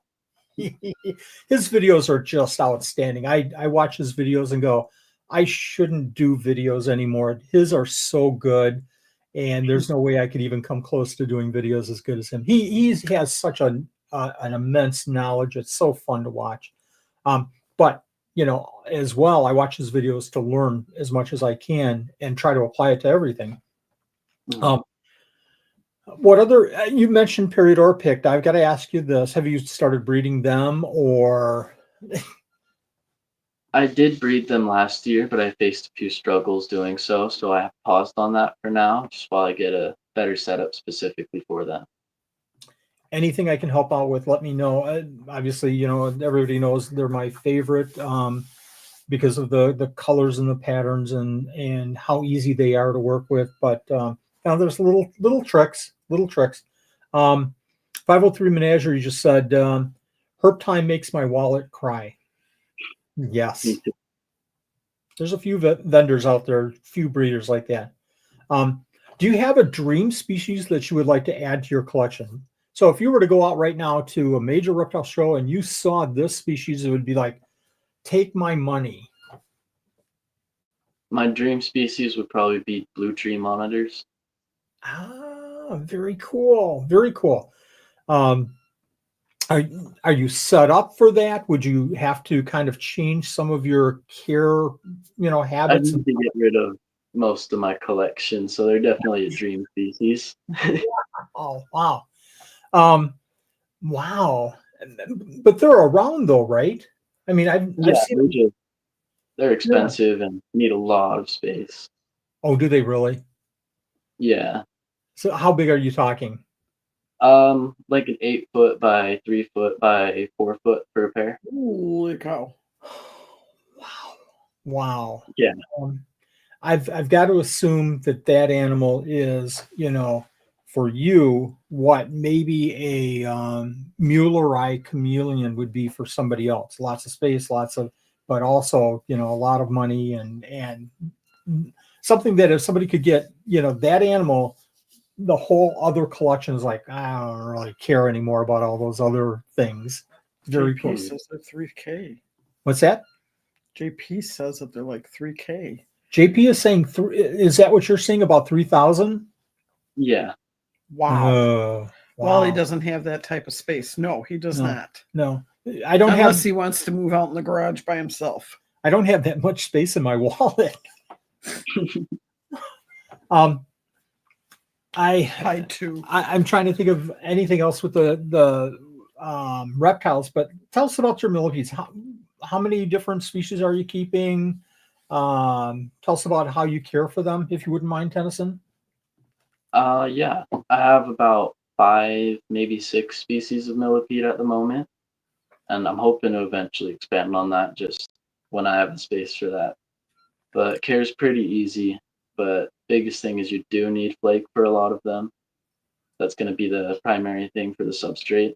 Speaker 1: Yeah. His videos are just outstanding. I watch his videos and go, I shouldn't do videos anymore. His are so good, and there's no way I could even come close to doing videos as good as him. He has such a an immense knowledge. It's so fun to watch. But as well, I watch his videos to learn as much as I can and try to apply it to everything.
Speaker 3: Mhm.
Speaker 1: What other, you mentioned Peridor picked. I've got to ask you this. Have you started breeding them or?
Speaker 3: I did breed them last year, but I faced a few struggles doing so, so I have paused on that for now, just while I get a better setup specifically for them.
Speaker 1: Anything I can help out with, let me know. Obviously, everybody knows they're my favorite because of the colors and the patterns and how easy they are to work with. But now there's little tricks. 503 Menagerie just said, herp time makes my wallet cry. Yes.
Speaker 3: Me too.
Speaker 1: There's a few vendors out there, few breeders like that. Do you have a dream species that you would like to add to your collection? So if you were to go out right now to a major reptile show and you saw this species, it would be like, take my money.
Speaker 3: My dream species would probably be blue tree monitors.
Speaker 1: Ah, very cool. Very cool. Are you set up for that? Would you have to kind of change some of your care,
Speaker 3: I
Speaker 1: habits?
Speaker 3: need to get rid of most of my collection, so they're definitely a dream species.
Speaker 1: Oh, wow. Wow. But they're around though, right? I mean, I've
Speaker 3: Yeah,
Speaker 1: seen.
Speaker 3: they're expensive and need a lot of space.
Speaker 1: Oh, do they really?
Speaker 3: Yeah.
Speaker 1: So how big are you talking?
Speaker 3: Like an 8 foot by 3 foot by 4 foot per pair.
Speaker 2: Holy cow.
Speaker 1: Wow. Wow.
Speaker 3: Yeah.
Speaker 1: I've got to assume that animal is, for you, what maybe a Muelleri chameleon would be for somebody else. Lots of space, but also, a lot of money and something that if somebody could get, that animal, the whole other collection is like, I don't really care anymore about all those other things. Very cool.
Speaker 2: JP says they're 3K.
Speaker 1: What's that?
Speaker 2: JP says that they're like 3K.
Speaker 1: JP is saying, is that what you're saying about 3,000?
Speaker 3: Yeah.
Speaker 2: Wow. Well, he
Speaker 1: Wow.
Speaker 2: doesn't have that type of space. No, he does not.
Speaker 1: No, I don't
Speaker 2: Unless
Speaker 1: have.
Speaker 2: he wants to move out in the garage by himself.
Speaker 1: I don't have that much space in my wallet.
Speaker 2: I too.
Speaker 1: I'm trying to think of anything else with the reptiles, but tell us about your millipedes. How many different species are you keeping? Tell us about how you care for them, if you wouldn't mind, Tennyson.
Speaker 3: Yeah. I have about 5, maybe 6 species of millipede at the moment, and I'm hoping to eventually expand on that just when I have the space for that. But care's pretty easy, but biggest thing is you do need flake for a lot of them. That's going to be the primary thing for the substrate,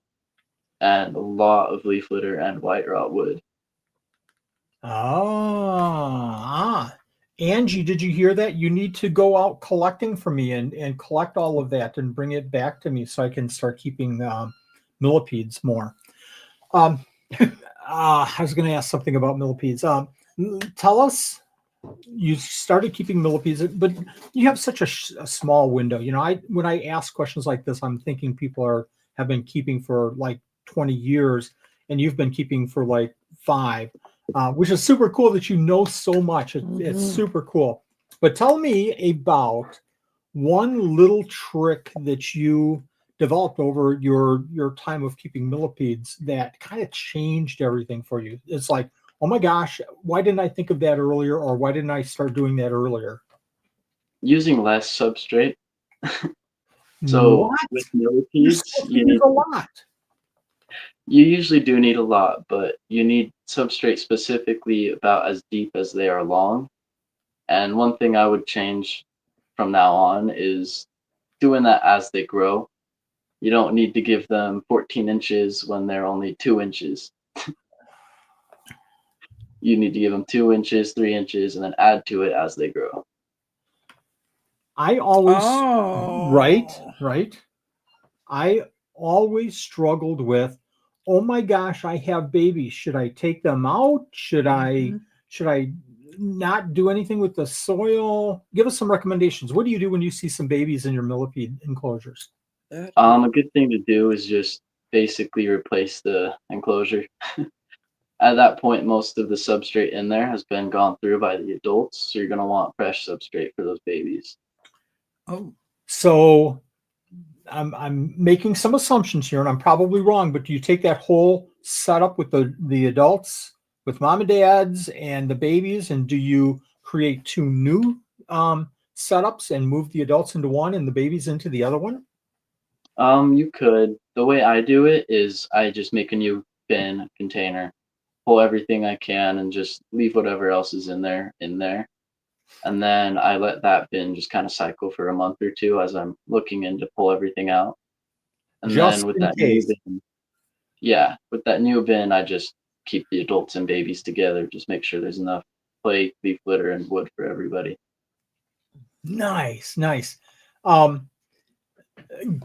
Speaker 3: and a lot of leaf litter and white rot wood.
Speaker 1: Angie, did you hear that? You need to go out collecting for me and collect all of that and bring it back to me so I can start keeping millipedes more. I was going to ask something about millipedes. Tell us, you started keeping millipedes, but you have such a small window. When I ask questions like this, I'm thinking people have been keeping for like 20 years, and you've been keeping for like 5. Which is super cool that you know so much. It's super cool. But tell me about one little trick that you developed over your time of keeping millipedes that kind of changed everything for you. It's like, oh my gosh, why didn't I think of that earlier? Or why didn't I start doing that earlier?
Speaker 3: Using less substrate. So
Speaker 1: what?
Speaker 3: with millipedes,
Speaker 1: you need a lot.
Speaker 3: You usually do need a lot, but you need substrate specifically about as deep as they are long. And one thing I would change from now on is doing that as they grow. You don't need to give them 14 inches when they're only 2 inches. You need to give them 2 inches, 3 inches, and then add to it as they grow.
Speaker 1: I always, right. I always struggled with, oh my gosh, I have babies. Should I take them out? Should I not do anything with the soil? Give us some recommendations. What do you do when you see some babies in your millipede enclosures?
Speaker 3: A good thing to do is just basically replace the enclosure. At that point, most of the substrate in there has been gone through by the adults, so you're going to want fresh substrate for those babies.
Speaker 2: Oh,
Speaker 1: So I'm making some assumptions here, and I'm probably wrong, but do you take that whole setup with the adults, with mom and dads and the babies, and do you create two new setups and move the adults into one and the babies into the other one?
Speaker 3: You could. The way I do it is I just make a new bin container, pull everything I can, and just leave whatever else is in there in there. And then I let that bin just kind of cycle for a month or two as I'm looking in to pull everything out. And
Speaker 1: Just
Speaker 3: then with
Speaker 1: in
Speaker 3: that new
Speaker 1: case.
Speaker 3: bin, yeah, with that new bin, I just keep the adults and babies together. Just make sure there's enough play, leaf litter, and wood for everybody.
Speaker 1: Nice, nice. Um,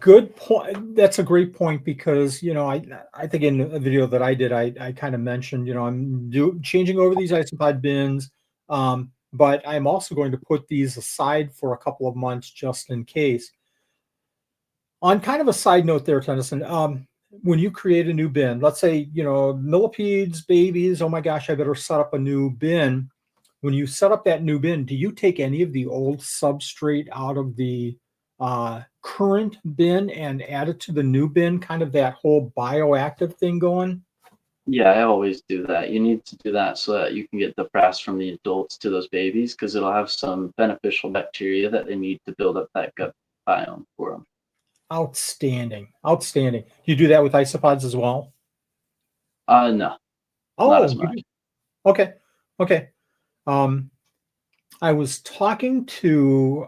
Speaker 1: Good point. That's a great point because I think in a video that I did, I kind of mentioned I'm changing over these isopod bins, but I'm also going to put these aside for a couple of months just in case. On kind of a side note there, Tennyson, when you create a new bin, let's say millipedes, babies, oh my gosh, I better set up a new bin. When you set up that new bin, do you take any of the old substrate out of the current bin and add it to the new bin, kind of that whole bioactive thing going?
Speaker 3: Yeah, I always do that. You need to do that so that you can get the frass from the adults to those babies because it'll have some beneficial bacteria that they need to build up that gut biome for them.
Speaker 1: Outstanding. Outstanding. You do that with isopods as well?
Speaker 3: No, not
Speaker 1: Oh,
Speaker 3: as
Speaker 1: you
Speaker 3: much.
Speaker 1: do. Okay. Okay. Um, I was talking to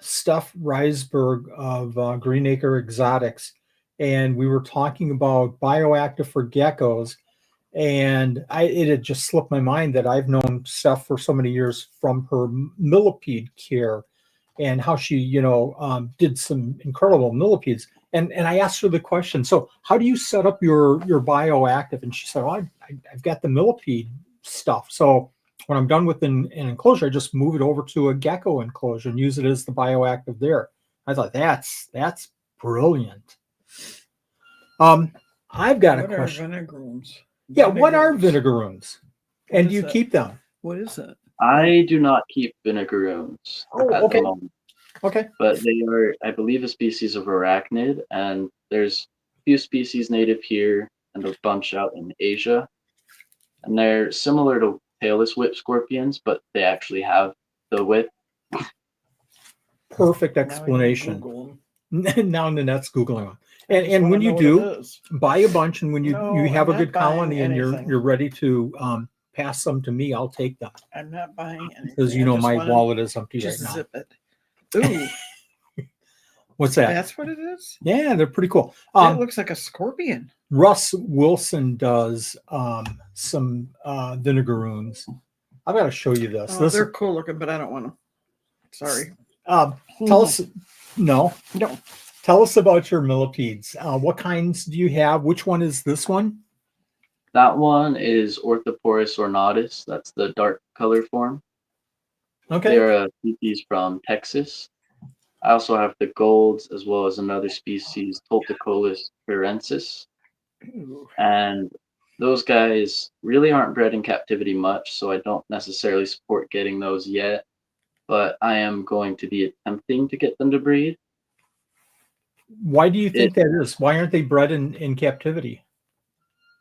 Speaker 1: Steph Reisberg of Greenacre Exotics, and we were talking about bioactive for geckos. And it had just slipped my mind that I've known Steph for so many years from her millipede care and how she, did some incredible millipedes. And I asked her the question, so how do you set up your bioactive? And she said, well, I've got the millipede stuff. So when I'm done with an enclosure, I just move it over to a gecko enclosure and use it as the bioactive there. I thought that's brilliant. I've got a
Speaker 2: what are
Speaker 1: question.
Speaker 2: vinegarooms?
Speaker 1: Yeah, what are
Speaker 2: Vinegars.
Speaker 1: vinegaroons?
Speaker 2: What
Speaker 1: And
Speaker 2: is
Speaker 1: do you
Speaker 2: that?
Speaker 1: keep them?
Speaker 2: What is it?
Speaker 3: I do not keep vinegaroons
Speaker 1: Oh,
Speaker 3: at the
Speaker 1: okay.
Speaker 3: moment,
Speaker 1: Okay.
Speaker 3: but they are, I believe, a species of arachnid, and there's a few species native here and a bunch out in Asia, and they're similar to tailless whip scorpions, but they actually have the whip.
Speaker 1: Perfect
Speaker 2: Now I can
Speaker 1: explanation.
Speaker 2: Google 'em.
Speaker 1: Now Nanette's Googling them.
Speaker 2: I just
Speaker 1: And
Speaker 2: wanna
Speaker 1: when you
Speaker 2: know what it
Speaker 1: do,
Speaker 2: is.
Speaker 1: buy a bunch, and when you
Speaker 2: No,
Speaker 1: have
Speaker 2: I'm
Speaker 1: a
Speaker 2: not
Speaker 1: good
Speaker 2: buying
Speaker 1: colony and
Speaker 2: anything.
Speaker 1: you're ready to pass some to me, I'll take them.
Speaker 2: I'm not buying
Speaker 1: Because
Speaker 2: anything. I just
Speaker 1: my
Speaker 2: wanna
Speaker 1: wallet is empty right
Speaker 2: just
Speaker 1: now.
Speaker 2: zip it. Ooh,
Speaker 1: What's that?
Speaker 2: that's what it is?
Speaker 1: Yeah, they're pretty cool.
Speaker 2: That looks like a scorpion.
Speaker 1: Russ Wilson does some vinegaroons. I've got to show you this.
Speaker 2: Oh, they're cool looking, but I don't want to. Sorry.
Speaker 1: Tell us. No.
Speaker 2: No.
Speaker 1: Tell us about your millipedes. What kinds do you have? Which one is this one?
Speaker 3: That one is Orthoporus ornatus. That's the dark color form.
Speaker 1: Okay.
Speaker 3: They're a species from Texas. I also have the golds as well as another species, Tolticollis perensis.
Speaker 2: Ooh.
Speaker 3: And those guys really aren't bred in captivity much, so I don't necessarily support getting those yet. But I am going to be attempting to get them to breed.
Speaker 1: Why do you think that is? Why aren't they bred in captivity?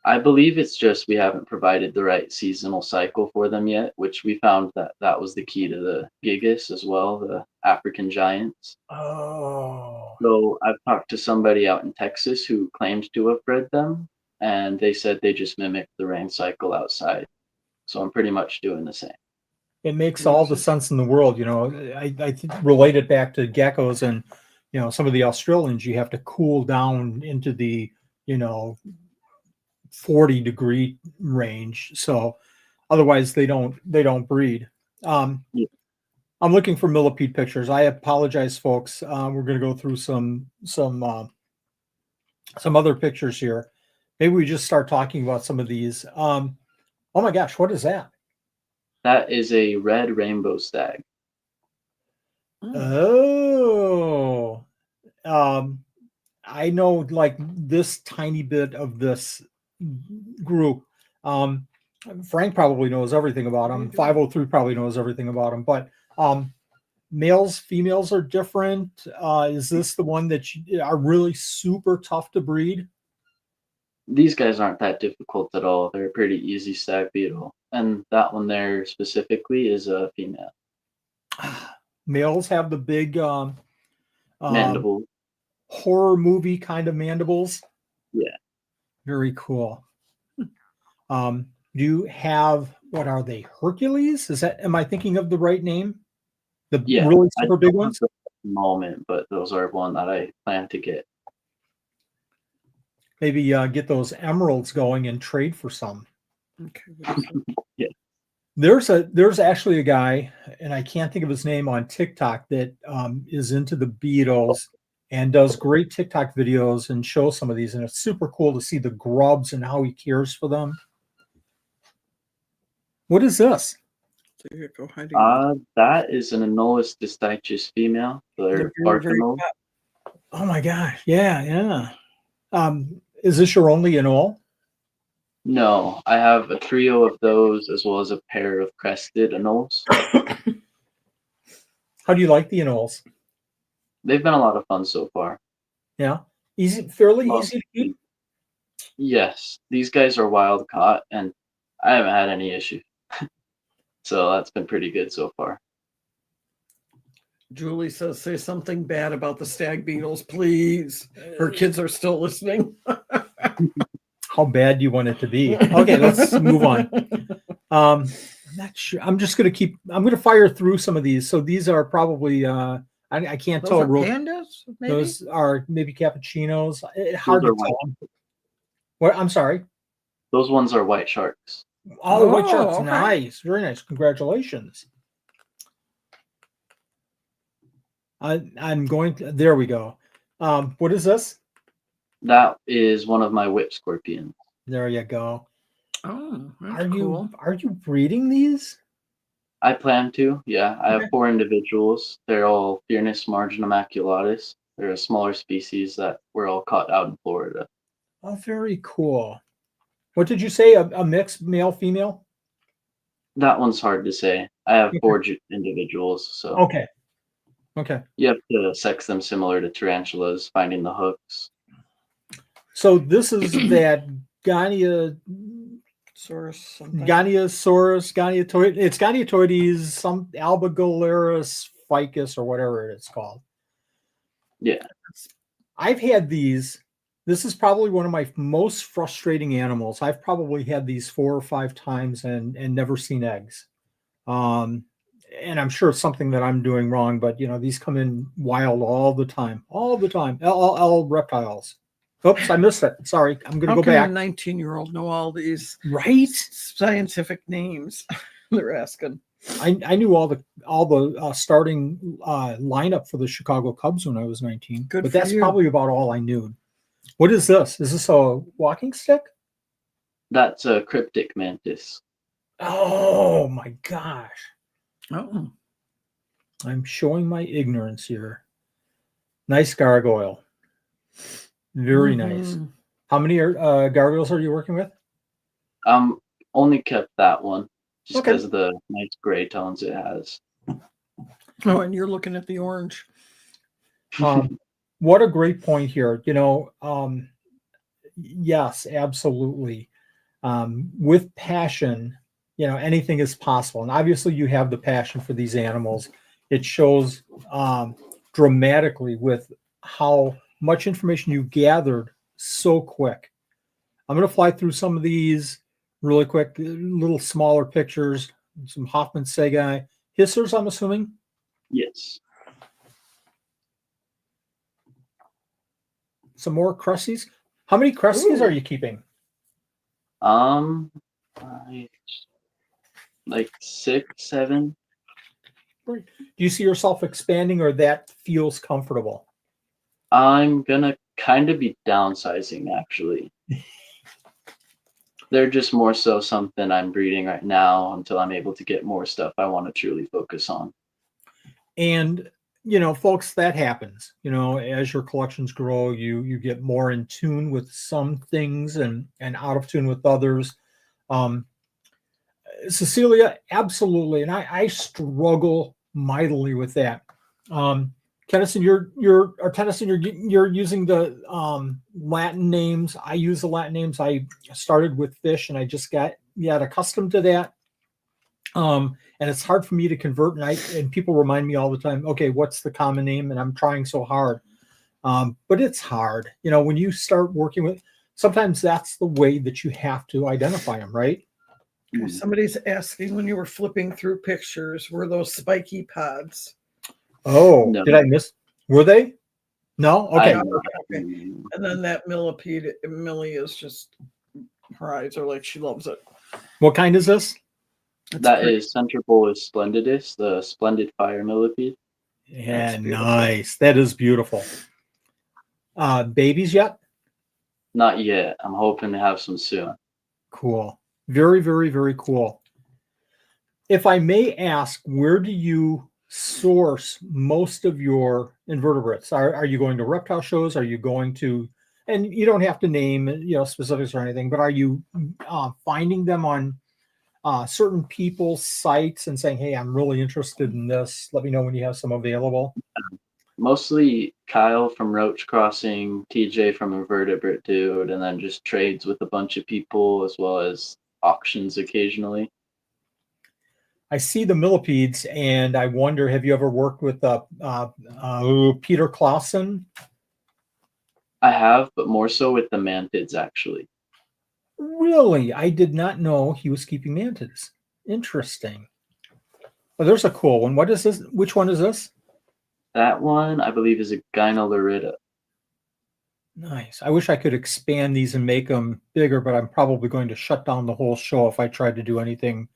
Speaker 3: I believe it's just we haven't provided the right seasonal cycle for them yet, which we found that was the key to the gigas as well, the African giants.
Speaker 1: Oh.
Speaker 3: So I've talked to somebody out in Texas who claimed to have bred them, and they said they just mimic the rain cycle outside. So I'm pretty much doing the same.
Speaker 1: It makes all the sense in the world. I relate it back to geckos and, some of the Australians, you have to cool down into the, 40-degree range. So otherwise they don't breed.
Speaker 3: Yeah.
Speaker 1: I'm looking for millipede pictures. I apologize, folks. We're going to go through some other pictures here. Maybe we just start talking about some of these. Oh my gosh, what is that?
Speaker 3: That is a red rainbow stag.
Speaker 1: Oh, I know like this tiny bit of this group. Frank probably knows everything about them. 503 probably knows everything about them, but males, females are different. Is this the one that are really super tough to breed?
Speaker 3: These guys aren't that difficult at all. They're a pretty easy stag beetle. And that one there specifically is a female.
Speaker 1: Males have the big
Speaker 3: Mandible.
Speaker 1: horror movie kind of mandibles.
Speaker 3: Yeah.
Speaker 1: Very cool. Do you have, what are they, Hercules? Am I thinking of the right name? The
Speaker 3: Yeah.
Speaker 1: really super big ones?
Speaker 3: At the moment, but those are one that I plan to get.
Speaker 1: Maybe get those emeralds going and trade for some.
Speaker 2: Okay.
Speaker 3: Yeah.
Speaker 1: There's actually a guy, and I can't think of his name, on TikTok that is into the beetles and does great TikTok videos and shows some of these, and it's super cool to see the grubs and how he cares for them. What is this?
Speaker 3: That is an Anolis distichus female. They're Bartonol.
Speaker 1: Oh my gosh! Yeah. Is this your only anole?
Speaker 3: No, I have a trio of those as well as a pair of crested anoles.
Speaker 1: How do you like the anoles?
Speaker 3: They've been a lot of fun so far.
Speaker 1: Yeah, fairly easy to keep.
Speaker 3: Yes, these guys are wild caught, and I haven't had any issue. So that's been pretty good so far.
Speaker 2: Julie says, say something bad about the stag beetles, please. Her kids are still listening.
Speaker 1: How bad do you want it to be? Okay, let's move on. I'm not sure. I'm going to fire through some of these. So these are probably, I can't
Speaker 2: Those
Speaker 1: tell.
Speaker 2: are pandas, maybe?
Speaker 1: Those are maybe cappuccinos. Hard to tell. What? I'm sorry.
Speaker 3: Those ones are white sharks.
Speaker 1: Oh, white sharks.
Speaker 2: Okay.
Speaker 1: Nice. Very nice. Congratulations. I'm going to, there we go. What is this?
Speaker 3: That is one of my whip scorpions.
Speaker 1: There you go.
Speaker 2: Oh, that's cool.
Speaker 1: Are you breeding these?
Speaker 3: I plan to, yeah. I have 4 individuals. They're all Fearness marginimaculatus. They're a smaller species that were all caught out in Florida.
Speaker 1: Oh, very cool. What did you say? A mixed male female?
Speaker 3: That one's hard to say. I have 4 individuals, so
Speaker 1: Okay.
Speaker 3: you have to sex them similar to tarantulas, finding the hooks.
Speaker 1: So this is that Goniosaurus, it's Goniatoides, some Albigolaris ficus or whatever it's called.
Speaker 3: Yeah.
Speaker 1: I've had these. This is probably one of my most frustrating animals. I've probably had these 4 or 5 times and never seen eggs. And I'm sure it's something that I'm doing wrong, but these come in wild all the time. All reptiles. Oops, I missed it. Sorry, I'm going to go back.
Speaker 2: A 19-year-old know all these
Speaker 1: right
Speaker 2: scientific names? They're asking.
Speaker 1: I knew all the starting lineup for the Chicago Cubs when I was 19.
Speaker 2: Good
Speaker 1: but
Speaker 2: for
Speaker 1: that's
Speaker 2: you.
Speaker 1: probably about all I knew. What is this? Is this a walking stick?
Speaker 3: That's a cryptic mantis.
Speaker 1: Oh my gosh.
Speaker 2: Oh.
Speaker 1: I'm showing my ignorance here. Nice gargoyle. Very nice. How many gargoyles are you working with?
Speaker 3: Only kept that one just
Speaker 1: Okay.
Speaker 3: because of the nice gray tones it has.
Speaker 2: Oh, and you're looking at the orange.
Speaker 1: What a great point here. Yes, absolutely. With passion, anything is possible. And obviously you have the passion for these animals. It shows dramatically with how much information you gathered so quick. I'm going to fly through some of these really quick, little smaller pictures, some Hoffman Segai. Hissers, I'm assuming?
Speaker 3: Yes.
Speaker 1: Some more Cresties. How many Cresties are you keeping?
Speaker 3: Like 6, 7.
Speaker 1: Do you see yourself expanding, or that feels comfortable?
Speaker 3: I'm gonna kind of be downsizing, actually. They're just more so something I'm breeding right now until I'm able to get more stuff I want to truly focus on.
Speaker 1: And folks, that happens. As your collections grow, you get more in tune with some things and out of tune with others. Um, Cecilia, absolutely, and I struggle mightily with that. Tennyson, you're using the Latin names. I use the Latin names. I started with fish, and I just got accustomed to that. And it's hard for me to convert. And people remind me all the time, okay, what's the common name? And I'm trying so hard. But it's hard, when you start working with. Sometimes that's the way that you have to identify them, right?
Speaker 2: Okay, somebody's asking, when you were flipping through pictures, were those spiky pods?
Speaker 1: Oh,
Speaker 3: No.
Speaker 1: did I miss? Were they? No? Okay.
Speaker 2: Okay. And then that millipede, Millie is just, her eyes are like she loves it.
Speaker 1: What kind is this?
Speaker 3: That is Centrobolus splendidus, the splendid fire millipede.
Speaker 1: Yeah, nice. That is beautiful. Babies yet?
Speaker 3: Not yet. I'm hoping to have some soon.
Speaker 1: Cool. Very, very, very cool. If I may ask, where do you source most of your invertebrates? Are you going to reptile shows? Are you going to, and you don't have to name, specifics or anything, but are you finding them on certain people's sites and saying, hey, I'm really interested in this. Let me know when you have some available.
Speaker 3: Mostly Kyle from Roach Crossing, TJ from Invertebrate Dude, and then just trades with a bunch of people as well as auctions occasionally.
Speaker 1: I see the millipedes, and I wonder, have you ever worked with Peter Clausen?
Speaker 3: I have, but more so with the mantids, actually.
Speaker 1: Really? I did not know he was keeping mantids. Interesting. Well, there's a cool one. What is this? Which one is this?
Speaker 3: That one, I believe, is a Gynolurida.
Speaker 1: Nice. I wish I could expand these and make them bigger, but I'm probably going to shut down the whole show if I tried to do anything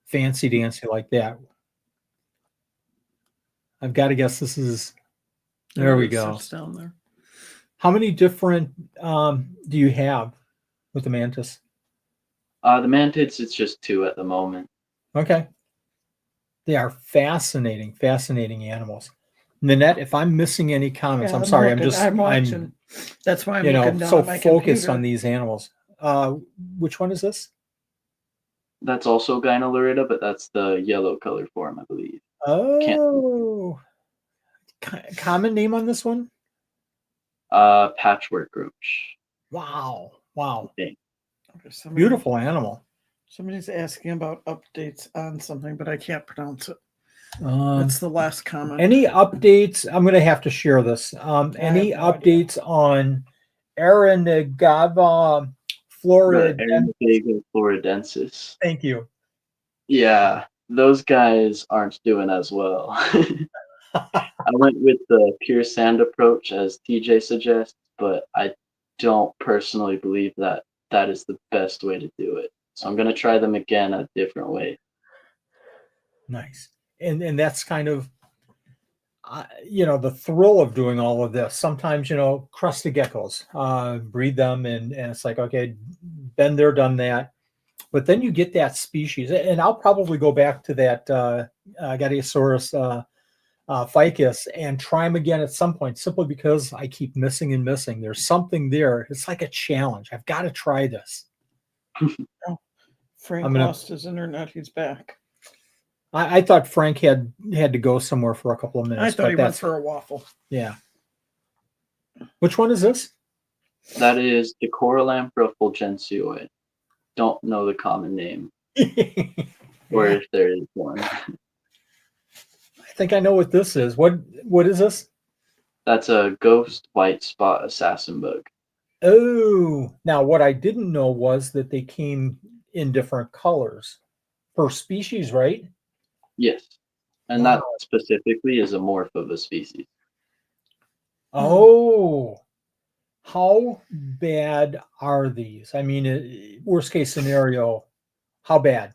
Speaker 1: fancy dancy like that. I've got to guess this is. There we go.
Speaker 2: Down there.
Speaker 1: How many different do you have with the mantis?
Speaker 3: The mantids, it's just 2 at the moment.
Speaker 1: Okay. They are fascinating, fascinating animals. Nanette, if I'm missing any comments, I'm sorry.
Speaker 2: I'm watching. That's why I'm looking down
Speaker 1: so
Speaker 2: at my
Speaker 1: focused
Speaker 2: computer.
Speaker 1: on these animals. Which one is this?
Speaker 3: That's also Gynolurida, but that's the yellow color form, I believe.
Speaker 1: Oh, common name on this one?
Speaker 3: Patchwork roach.
Speaker 1: Wow.
Speaker 3: Okay.
Speaker 1: Beautiful animal.
Speaker 2: Somebody's asking about updates on something, but I can't pronounce it. That's the last comment.
Speaker 1: Any updates? I'm going to have to share this. Any updates on Aranegava
Speaker 3: floridensis?
Speaker 1: Thank you.
Speaker 3: Yeah, those guys aren't doing as well. I went with the pure sand approach, as TJ suggests, but I don't personally believe that that is the best way to do it. So I'm going to try them again a different way.
Speaker 1: Nice. And that's kind of, the thrill of doing all of this. Sometimes, crested geckos, breed them and it's like, okay, been there, done that. But then you get that species. And I'll probably go back to that Gadiosaurus ficus and try them again at some point, simply because I keep missing and missing. There's something there. It's like a challenge. I've got to try this.
Speaker 2: Frank lost his internet. He's back.
Speaker 1: I thought Frank had to go somewhere for a couple of minutes.
Speaker 2: I thought he went for a waffle.
Speaker 1: Yeah. Which one is this?
Speaker 3: That is the Coralampra fulgensioi. Don't know the common name. Or if there is one.
Speaker 1: I think I know what this is. What is this?
Speaker 3: That's a ghost white spot assassin bug.
Speaker 1: Oh, now what I didn't know was that they came in different colors per species, right?
Speaker 3: Yes. And that specifically is a morph of a species.
Speaker 1: Oh, how bad are these? I mean, worst case scenario, how bad?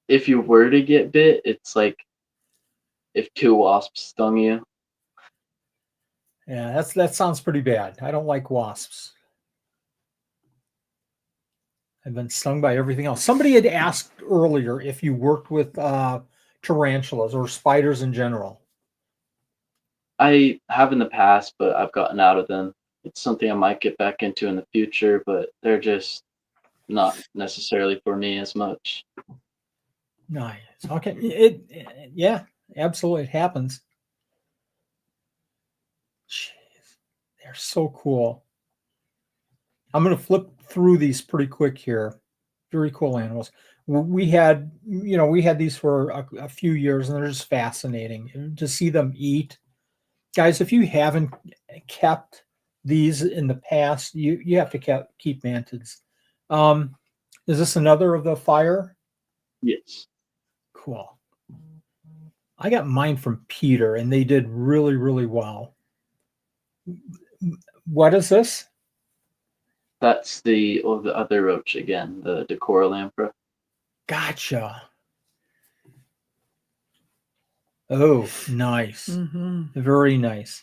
Speaker 3: If you were to get bit, it's like if 2 wasps stung you.
Speaker 1: Yeah, that sounds pretty bad. I don't like wasps. I've been stung by everything else. Somebody had asked earlier if you worked with tarantulas or spiders in general.
Speaker 3: I have in the past, but I've gotten out of them. It's something I might get back into in the future, but they're just not necessarily for me as much.
Speaker 1: Nice. Okay. Yeah, absolutely. It happens. Jeez, they're so cool. I'm going to flip through these pretty quick here. Very cool animals. We had these for a few years, and they're just fascinating. And to see them eat, guys. If you haven't kept these in the past, you have to keep mantids. Is this another of the fire?
Speaker 3: Yes.
Speaker 1: Cool. I got mine from Peter, and they did really, really well. What is this?
Speaker 3: That's the other roach again, the Decoralamphra.
Speaker 1: Gotcha. Oh, nice.
Speaker 2: Mm-hmm.
Speaker 1: Very nice.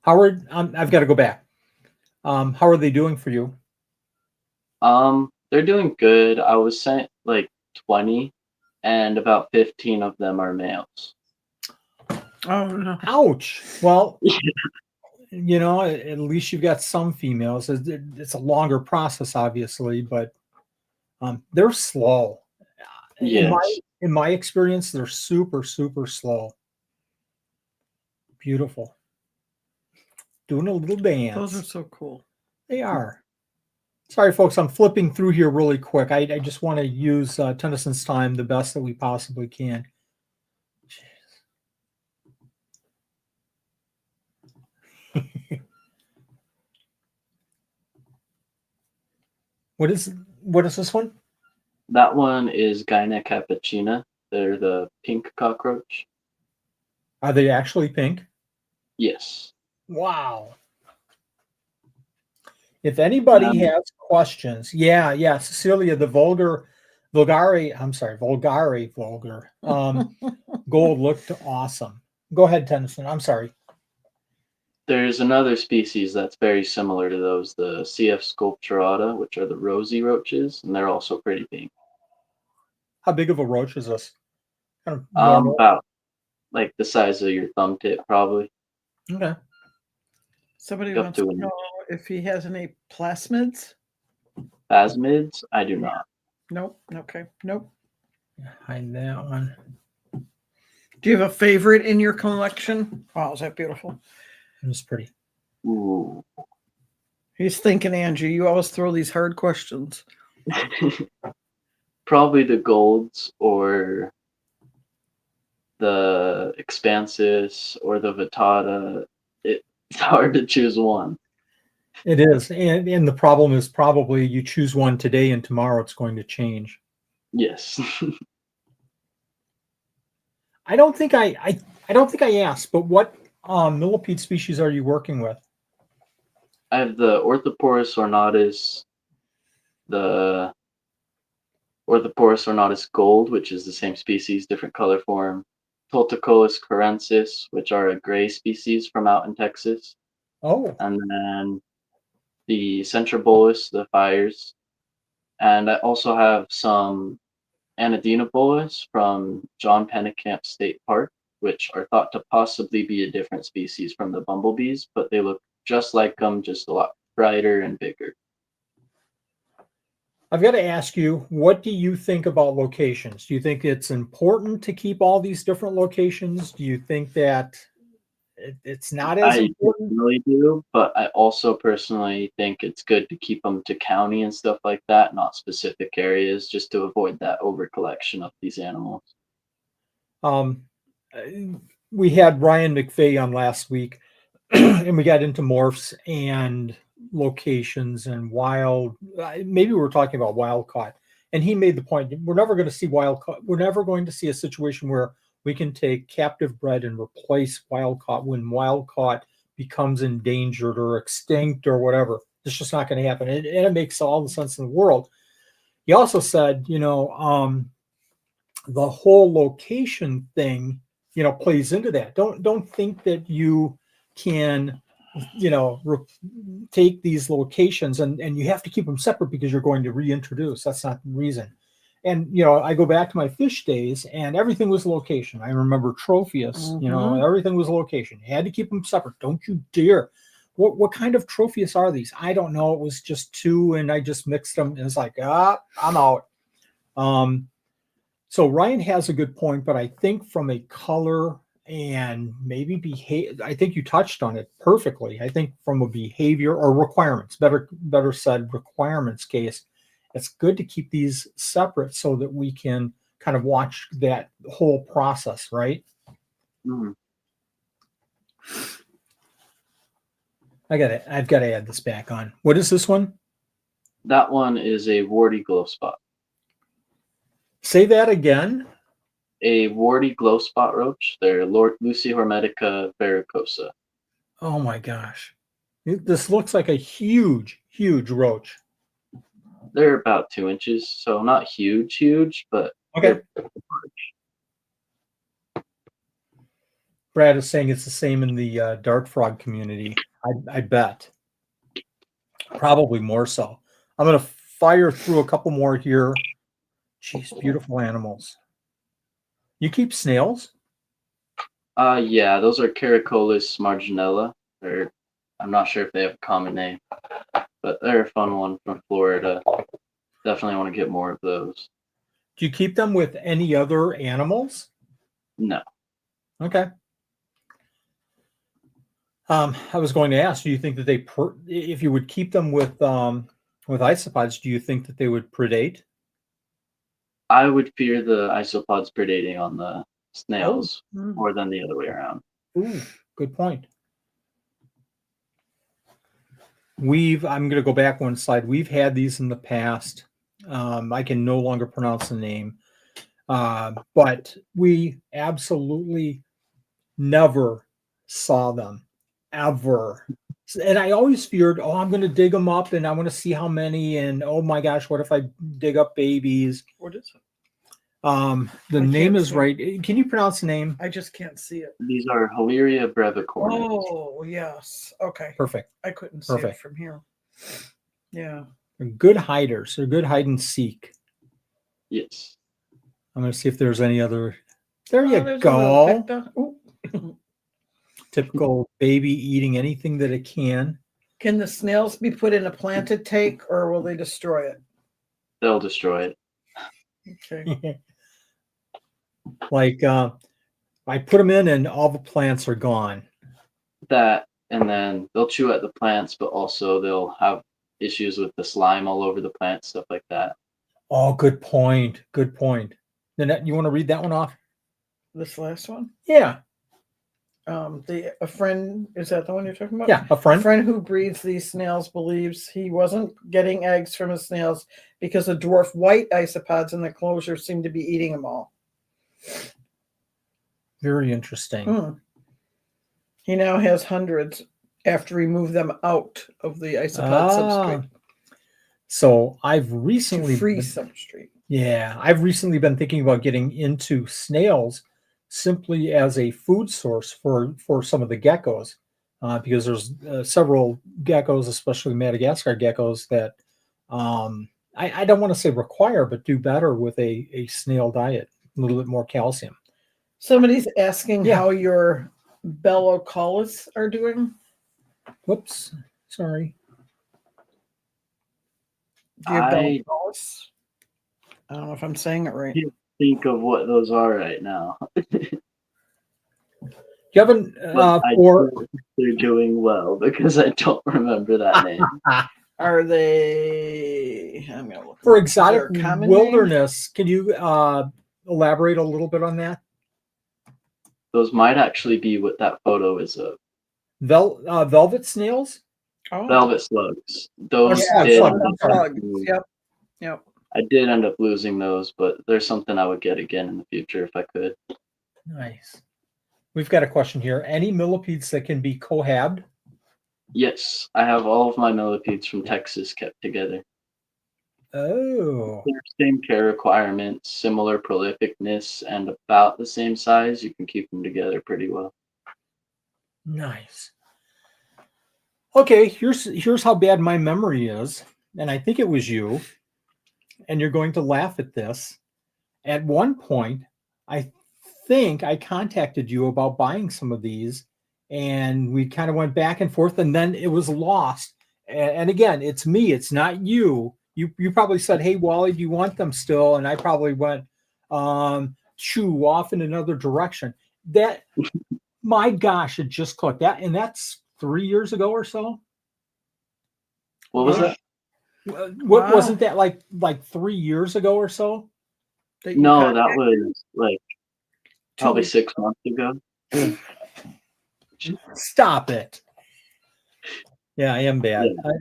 Speaker 1: Howard, I've got to go back. How are they doing for you?
Speaker 3: They're doing good. I was sent like 20, and about 15 of them are males.
Speaker 2: Oh no!
Speaker 1: Ouch. Well, at least you've got some females. It's a longer process, obviously, but they're slow.
Speaker 3: Yes.
Speaker 1: In my experience, they're super, super slow. Beautiful. Doing a little dance.
Speaker 2: Those are so cool.
Speaker 1: They are. Sorry, folks, I'm flipping through here really quick. I just want to use Tennyson's time the best that we possibly can. What is this one?
Speaker 3: That one is Gyna cappuccina. They're the pink cockroach.
Speaker 1: Are they actually pink?
Speaker 3: Yes.
Speaker 1: Wow. If anybody has questions, yeah, Cecilia, the vulgare gold looked awesome. Go ahead, Tennyson. I'm sorry.
Speaker 3: There's another species that's very similar to those, the CF sculpturata, which are the rosy roaches, and they're also pretty pink.
Speaker 1: How big of a roach is this? Kind of normal.
Speaker 3: About like the size of your thumb tip, probably.
Speaker 1: Okay.
Speaker 2: Somebody
Speaker 3: Up
Speaker 2: wants
Speaker 3: to
Speaker 2: to
Speaker 3: an
Speaker 2: know if he has any plasmids.
Speaker 3: Phasmids? I do not.
Speaker 2: Nope. Okay. Nope.
Speaker 1: Hide that one.
Speaker 2: Do you have a favorite in your collection? Wow, is that beautiful?
Speaker 1: It's pretty.
Speaker 3: Ooh.
Speaker 2: He's thinking, Angie. You always throw these hard questions.
Speaker 3: Probably the golds or the expansis or the vitata. It's hard to choose one.
Speaker 1: It is. And the problem is probably you choose one today and tomorrow it's going to change.
Speaker 3: Yes.
Speaker 1: I don't think I asked, but what millipede species are you working with?
Speaker 3: I have the Orthoporus ornatus, the Orthoporus ornatus gold, which is the same species, different color form. Toltecolis corensis, which are a gray species from out in Texas.
Speaker 1: Oh.
Speaker 3: And then the Centrobolus, the fires. And I also have some Anadinobolus from John Pennekamp State Park, which are thought to possibly be a different species from the bumblebees, but they look just like them, just a lot brighter and bigger.
Speaker 1: I've got to ask you, what do you think about locations? Do you think it's important to keep all these different locations? Do you think that it's not as important?
Speaker 3: I really do, but I also personally think it's good to keep them to county and stuff like that, not specific areas, just to avoid that over collection of these animals.
Speaker 1: We had Ryan McVeigh on last week, and we got into morphs and locations and wild. Maybe we were talking about wild caught, and he made the point: we're never going to see wild caught. We're never going to see a situation where we can take captive bred and replace wild caught when wild caught becomes endangered or extinct or whatever. It's just not going to happen, and it makes all the sense in the world. He also said, the whole location thing, plays into that. Don't think that you can, take these locations and you have to keep them separate because you're going to reintroduce. That's not the reason. And I go back to my fish days, and everything was location. I remember Tropheus.
Speaker 2: Mhm.
Speaker 1: Everything was location. You had to keep them separate. Don't you dare. What kind of Tropheus are these? I don't know. It was just two, and I just mixed them. And it's like, I'm out. So Ryan has a good point, but I think from a color and maybe behavior, I think you touched on it perfectly. I think from a behavior or requirements, better said, requirements case, it's good to keep these separate so that we can kind of watch that whole process, right?
Speaker 3: Mhm.
Speaker 1: I've got to add this back on. What is this one?
Speaker 3: That one is a warty glow spot.
Speaker 1: Say that again.
Speaker 3: A warty glow spot roach. They're Lucy hermetica varicosa.
Speaker 1: Oh my gosh. This looks like a huge, huge roach.
Speaker 3: They're about 2 inches, so not huge, but
Speaker 1: Okay. Brad is saying it's the same in the dart frog community. I bet. Probably more so. I'm going to fire through a couple more here. Jeez, beautiful animals. You keep snails?
Speaker 3: Yeah, those are Caracolus marginella. I'm not sure if they have a common name, but they're a fun one from Florida. Definitely want to get more of those.
Speaker 1: Do you keep them with any other animals?
Speaker 3: No.
Speaker 1: Okay. I was going to ask, do you think that if you would keep them with isopods, do you think that they would predate?
Speaker 3: I would fear the isopods predating on the snails
Speaker 2: Mm.
Speaker 3: more than the other way around.
Speaker 1: Ooh, good point. I'm going to go back one slide. We've had these in the past. I can no longer pronounce the name. But we absolutely never saw them ever. And I always feared, I'm going to dig them up and I want to see how many. And oh my gosh, what if I dig up babies?
Speaker 2: What is it?
Speaker 1: The
Speaker 2: I
Speaker 1: name
Speaker 2: can't
Speaker 1: is
Speaker 2: see.
Speaker 1: right. Can you pronounce the name?
Speaker 2: I just can't see it.
Speaker 3: These are Haleria brevicornis.
Speaker 2: Oh, yes. Okay.
Speaker 1: Perfect.
Speaker 2: I couldn't see it
Speaker 1: Perfect.
Speaker 2: from here. Yeah.
Speaker 1: They're good hiders. They're good hide and seek.
Speaker 3: Yes.
Speaker 1: I'm going to see if there's any other. There you
Speaker 2: There's a little
Speaker 1: go.
Speaker 2: pecta.
Speaker 1: Typical baby eating anything that it can.
Speaker 2: Can the snails be put in a planted tank or will they destroy it?
Speaker 3: They'll destroy it.
Speaker 2: Okay.
Speaker 1: Like I put them in and all the plants are gone.
Speaker 3: That, and then they'll chew at the plants, but also they'll have issues with the slime all over the plant, stuff like that.
Speaker 1: Oh, good point. Good point. Nanette, you want to read that one off?
Speaker 2: This last one?
Speaker 1: Yeah.
Speaker 2: A friend, is that the one you're talking about?
Speaker 1: Yeah, a
Speaker 2: A
Speaker 1: friend.
Speaker 2: friend who breeds these snails believes he wasn't getting eggs from his snails because the dwarf white isopods in the closure seem to be eating them all.
Speaker 1: Very interesting.
Speaker 2: He now has hundreds after he moved them out of the isopod substrate.
Speaker 1: So I've recently
Speaker 2: To free substrate.
Speaker 1: Yeah, I've recently been thinking about getting into snails simply as a food source for some of the geckos, because there's several geckos, especially Madagascar geckos, that I don't want to say require, but do better with a snail diet, a little bit more calcium.
Speaker 2: Somebody's asking
Speaker 1: Yeah.
Speaker 2: how your belloculus are doing.
Speaker 1: Whoops, sorry.
Speaker 2: Do you have
Speaker 3: I
Speaker 2: belloculus? I don't know if I'm saying it right.
Speaker 3: can't think of what those are right now.
Speaker 1: You haven't
Speaker 3: They're doing well because I don't remember that name.
Speaker 2: Are they? I'm gonna look
Speaker 1: For
Speaker 2: them up. Is there
Speaker 1: exotic
Speaker 2: a common
Speaker 1: wilderness, can you elaborate a little bit on that?
Speaker 3: Those might actually be what that photo is of.
Speaker 1: Velvet snails?
Speaker 2: name? Oh,
Speaker 3: Velvet slugs. Those
Speaker 1: Yeah,
Speaker 3: did.
Speaker 1: slugs,
Speaker 3: end
Speaker 1: I'm
Speaker 3: up
Speaker 1: sorry.
Speaker 3: losing-
Speaker 2: Yep.
Speaker 3: I did end up losing those, but there's something I would get again in the future if I could.
Speaker 1: Nice. We've got a question here. Any millipedes that can be cohabbed?
Speaker 3: Yes, I have all of my millipedes from Texas kept together.
Speaker 1: Oh,
Speaker 3: They're same care requirements, similar prolificness, and about the same size. You can keep them together pretty well.
Speaker 1: nice. Okay, here's how bad my memory is, and I think it was you. and you're going to laugh at this. At one point, I think I contacted you about buying some of these, and we kind of went back and forth, and then it was lost. And again, it's me, it's not you. You probably said, "Hey, Wally, do you want them still?" And I probably went shoo off in another direction. That, my gosh, it just clicked. That, and that's 3 years ago or so.
Speaker 3: What was that?
Speaker 1: What
Speaker 2: Wow.
Speaker 1: wasn't that like 3 years ago or so?
Speaker 2: That you
Speaker 3: No,
Speaker 2: got
Speaker 3: that was like
Speaker 2: 2
Speaker 3: probably
Speaker 2: weeks.
Speaker 3: 6 months ago.
Speaker 1: Stop it. Yeah, I am bad.
Speaker 3: Yeah.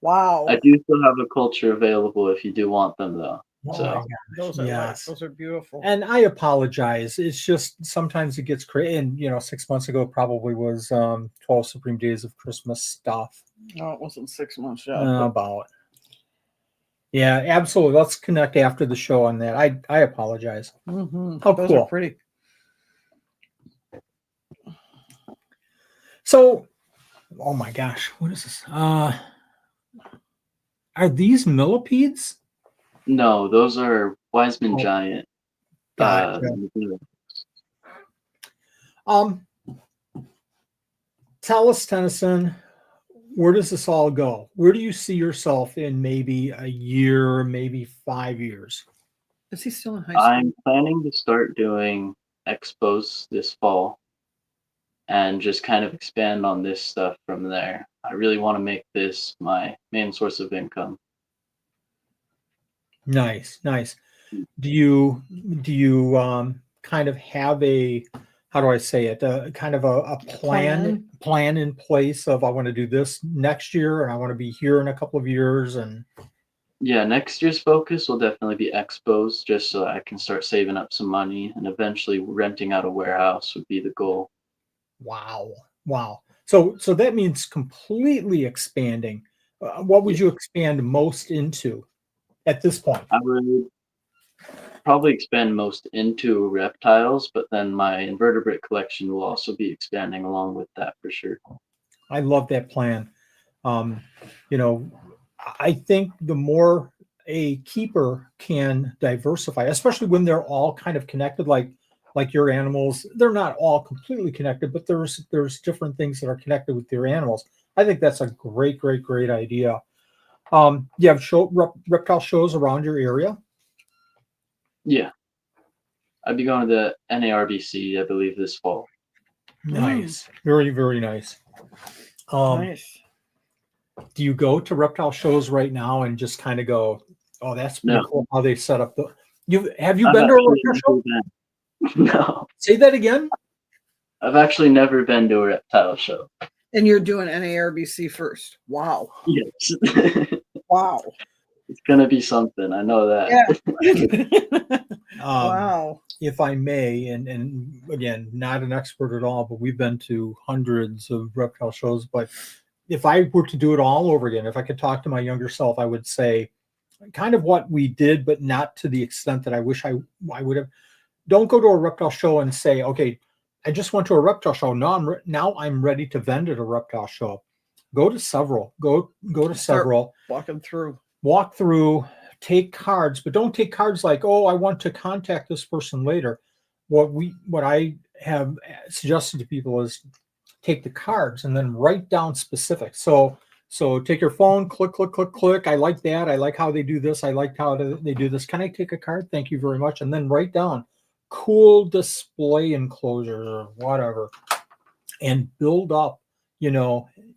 Speaker 2: Wow.
Speaker 3: I do still have a culture available if you do want them, though.
Speaker 1: Oh
Speaker 3: So
Speaker 1: my gosh,
Speaker 2: Those are
Speaker 1: yes.
Speaker 2: those are beautiful.
Speaker 1: And I apologize. It's just sometimes it gets crazy. And 6 months ago probably was 12 Supreme Days of Christmas stuff.
Speaker 2: No, it wasn't 6 months yet.
Speaker 1: About. Yeah, absolutely. Let's connect after the show on that. I apologize.
Speaker 2: Mm-hmm.
Speaker 1: How
Speaker 2: Those
Speaker 1: cool.
Speaker 2: are pretty.
Speaker 1: So, oh my gosh, what is this? Are these millipedes?
Speaker 3: no, those are Wiseman
Speaker 1: Oh,
Speaker 3: giant.
Speaker 1: gotcha. Tell us, Tennyson, where does this all go? Where do you see yourself in maybe a year, maybe 5 years?
Speaker 2: Is he still in high school?
Speaker 3: I'm planning to start doing expos this fall and just kind of expand on this stuff from there. I really want to make this my main source of income.
Speaker 1: Nice, nice. Do you kind of have a, how do I say it? Kind of a plan in place of, I want to do this next year and I want to be here in a couple of years. And
Speaker 3: Yeah, next year's focus will definitely be expos, just so I can start saving up some money, and eventually renting out a warehouse would be the goal.
Speaker 1: wow. So that means completely expanding. What would you expand most into at this point?
Speaker 3: I would probably expand most into reptiles, but then my invertebrate collection will also be expanding along with that for sure.
Speaker 1: I love that plan. I think the more a keeper can diversify, especially when they're all kind of connected, like your animals, they're not all completely connected, but there's different things that are connected with your animals. I think that's a great idea. You have reptile shows around your area?
Speaker 3: Yeah. I'd be going to the NARBC, I believe, this fall.
Speaker 1: Nice. Very, very nice.
Speaker 2: Nice.
Speaker 1: Do you go to reptile shows right now and just kind of go, oh, that's pretty cool how they set up the, have you been to a reptile show?
Speaker 3: No.
Speaker 1: Say that again?
Speaker 3: I've actually never been to a reptile show.
Speaker 2: And you're doing NARBC first. Wow.
Speaker 3: Yes.
Speaker 2: Wow.
Speaker 3: It's going to be something. I know that.
Speaker 2: Yeah. Wow.
Speaker 1: If I may, and again, not an expert at all, but we've been to hundreds of reptile shows. But if I were to do it all over again, if I could talk to my younger self, I would say kind of what we did, but not to the extent that I wish I would have. Don't go to a reptile show and say, okay, I just went to a reptile show. Now I'm ready to vend at a reptile show. Go to several. Go to several. Walk through. Take cards, but don't take cards like, oh, I want to contact this person later. What I have suggested to people is take the cards and then write down specifics. So take your phone, click. I like that. I like how they do this. I like how they do this. Can I take a card? Thank you very much. And then write down cool display enclosure or whatever, and build up,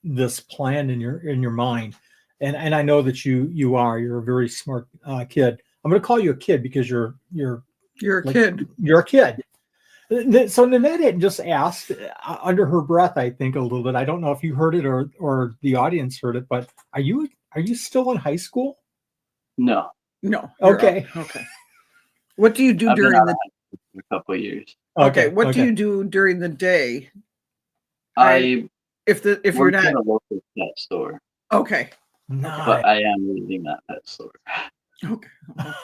Speaker 1: this plan in your mind. And I know that you're a very smart kid. I'm going to call you a kid because you're
Speaker 2: a kid.
Speaker 1: You're a kid. So Nanette had just asked under her breath, I think a little bit. I don't know if you heard it or the audience heard it, but are you still in high school?
Speaker 3: No.
Speaker 2: Okay. What do you do during the
Speaker 3: a couple of years?
Speaker 2: Okay. What do you do during the day? If you're not
Speaker 3: in a local pet store.
Speaker 2: Okay.
Speaker 1: Nice.
Speaker 3: But I am leaving that pet store.
Speaker 2: Okay.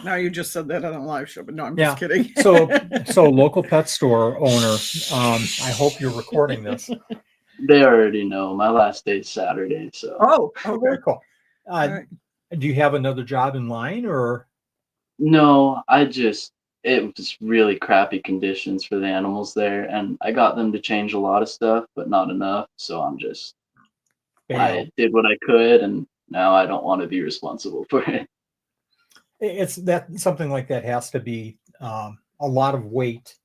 Speaker 2: Now you just said that on a live show, but no, I'm just kidding.
Speaker 1: So local pet store owner, I hope you're recording this.
Speaker 3: They already know. My last day is Saturday, so.
Speaker 2: Oh,
Speaker 1: very cool.
Speaker 2: Right.
Speaker 1: Do you have another job in line or?
Speaker 3: No, it was really crappy conditions for the animals there, and I got them to change a lot of stuff, but not enough. So
Speaker 1: Bail.
Speaker 3: I did what I could, and now I don't want to be responsible for it.
Speaker 1: It's that something like that has to be a lot of weight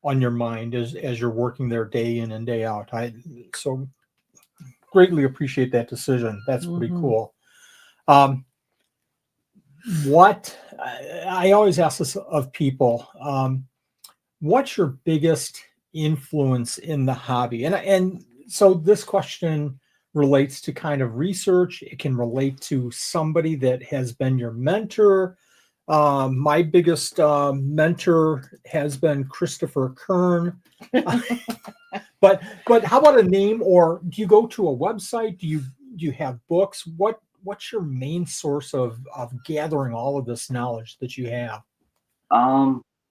Speaker 1: on your mind as you're working there day in and day out. I so greatly appreciate that decision. That's pretty cool. Um, what I always ask this of people, what's your biggest influence in the hobby? And so this question relates to kind of research. It can relate to somebody that has been your mentor. My biggest mentor has been Christopher Kern. but how about a name, or do you go to a website? Do you have books? What's your main source of gathering all of this knowledge that you have?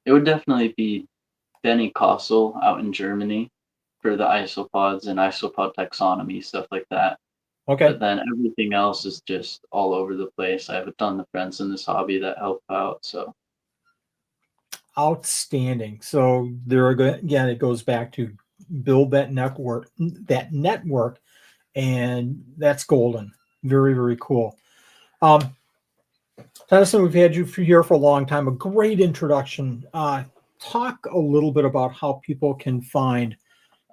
Speaker 3: It would definitely be Benny Kossel out in Germany for the isopods and isopod taxonomy, stuff like that.
Speaker 1: Okay.
Speaker 3: But then everything else is just all over the place. I have a ton of friends in this hobby that help out. So
Speaker 1: Outstanding. So there again, it goes back to build that network, and that's golden. Very, very cool. Tennyson, we've had you here for a long time. A great introduction. Talk a little bit about how people can find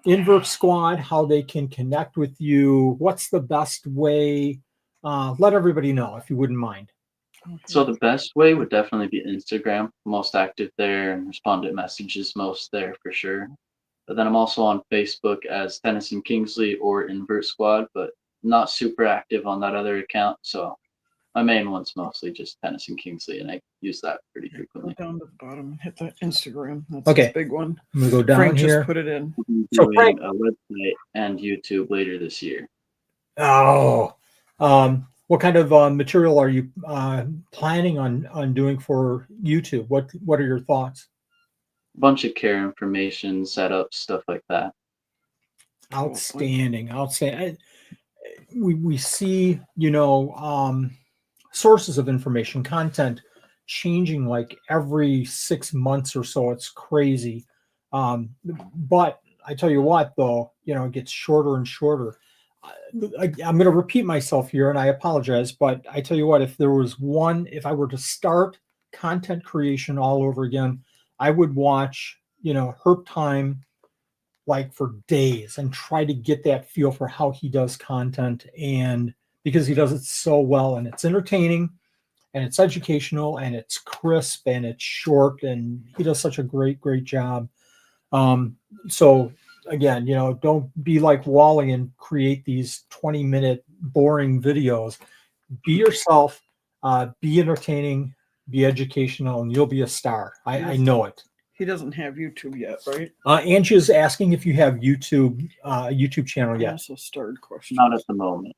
Speaker 1: InvertSquad, how they can connect with you. What's the best way? Let everybody know if you wouldn't mind.
Speaker 3: So the best way would definitely be Instagram, most active there and respond to messages most there for sure. But then I'm also on Facebook as Tennyson Kingsley or InvertSquad, but not super active on that other account. So my main one's mostly just Tennyson Kingsley, and I use that pretty
Speaker 2: Go
Speaker 3: frequently.
Speaker 2: down to the bottom, hit the Instagram. That's
Speaker 1: Okay.
Speaker 2: the big one.
Speaker 1: I'm gonna go down
Speaker 2: Frank
Speaker 1: here.
Speaker 2: just put it in.
Speaker 3: I'm
Speaker 1: So
Speaker 3: doing
Speaker 1: Frank,
Speaker 3: a website and YouTube later this year.
Speaker 1: oh, what kind of material are you planning on doing for YouTube? What are your thoughts?
Speaker 3: A bunch of care information, setup, stuff like that.
Speaker 1: Outstanding. We see, sources of information, content changing like every 6 months or so. It's crazy. But I tell you what, though, it gets shorter and shorter. I'm going to repeat myself here, and I apologize, but I tell you what, if I were to start content creation all over again, I would watch, Herb Time like for days and try to get that feel for how he does content, and because he does it so well, and it's entertaining and it's educational and it's crisp and it's short, and he does such a great job. So again, don't be like Wally and create these 20-minute boring videos. Be yourself, be entertaining, be educational, and you'll be a star. I know it.
Speaker 2: He doesn't have YouTube yet, right?
Speaker 1: Angie is asking if you have YouTube channel yet.
Speaker 2: Also starred question.
Speaker 3: Not at the moment.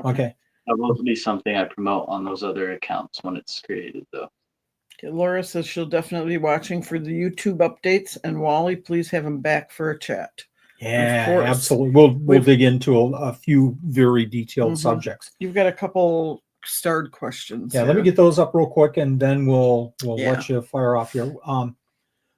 Speaker 1: Okay.
Speaker 3: That will be something I promote on those other accounts when it's created, though.
Speaker 2: Okay, Laura says she'll definitely be watching for the YouTube updates, and Wally, please have him back for a chat.
Speaker 1: Yeah,
Speaker 2: Of course.
Speaker 1: absolutely. We'll dig into a few very detailed subjects.
Speaker 2: You've got a couple starred questions.
Speaker 1: Yeah, let me get those up real quick, and then we'll
Speaker 2: Yeah.
Speaker 1: let you fire off here.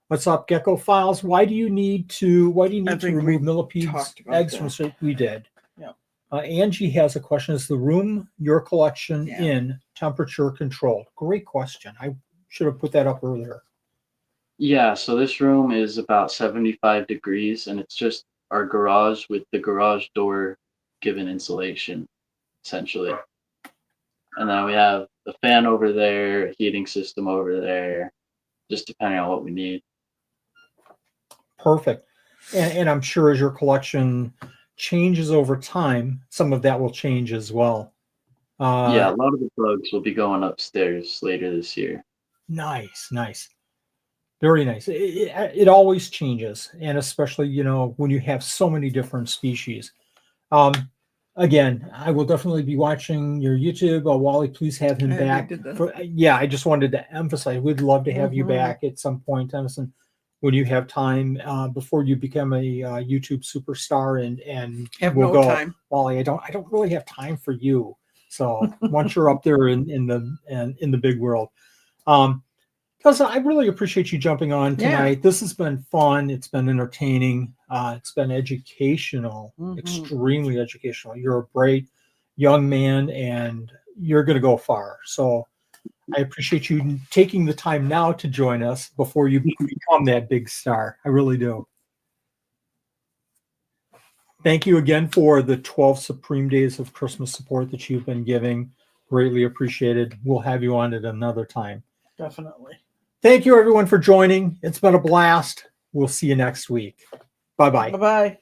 Speaker 1: What's up, Gecko Files? Why do you need to remove millipedes
Speaker 2: talked about
Speaker 1: eggs
Speaker 2: that.
Speaker 1: from sleep? We did.
Speaker 2: Yeah.
Speaker 1: Angie has a question. Is the room your collection
Speaker 2: Yeah.
Speaker 1: in temperature controlled? Great question. I should have put that up earlier.
Speaker 3: Yeah, so this room is about 75 degrees, and it's just our garage with the garage door given insulation, essentially. And then we have the fan over there, a heating system over there, just depending on what we need.
Speaker 1: Perfect. And I'm sure as your collection changes over time, some of that will change as well.
Speaker 3: Yeah, a lot of the bugs will be going upstairs later this year.
Speaker 1: Nice. Very nice. It always changes, and especially when you have so many different species. Again, I will definitely be watching your YouTube. Wally, please have him back. I just wanted to emphasize we'd love to have you back at some point, Tennyson, when you have time before you become a YouTube superstar, and
Speaker 2: have
Speaker 1: we'll
Speaker 2: no
Speaker 1: go.
Speaker 2: time.
Speaker 1: Wally, I don't really have time for you. So once you're up there in the big world. Cousin, I really appreciate you jumping on tonight.
Speaker 2: Yeah.
Speaker 1: This has been fun. It's been entertaining. It's been educational, extremely educational. You're a bright young man, and you're going to go far. So I appreciate you taking the time now to join us before you become that big star. I really do. Thank you again for the 12 Supreme Days of Christmas support that you've been giving. Greatly appreciated. We'll have you on at another time.
Speaker 2: Definitely.
Speaker 1: Thank you, everyone, for joining. It's been a blast. We'll see you next week. Bye-bye.
Speaker 2: Bye-bye.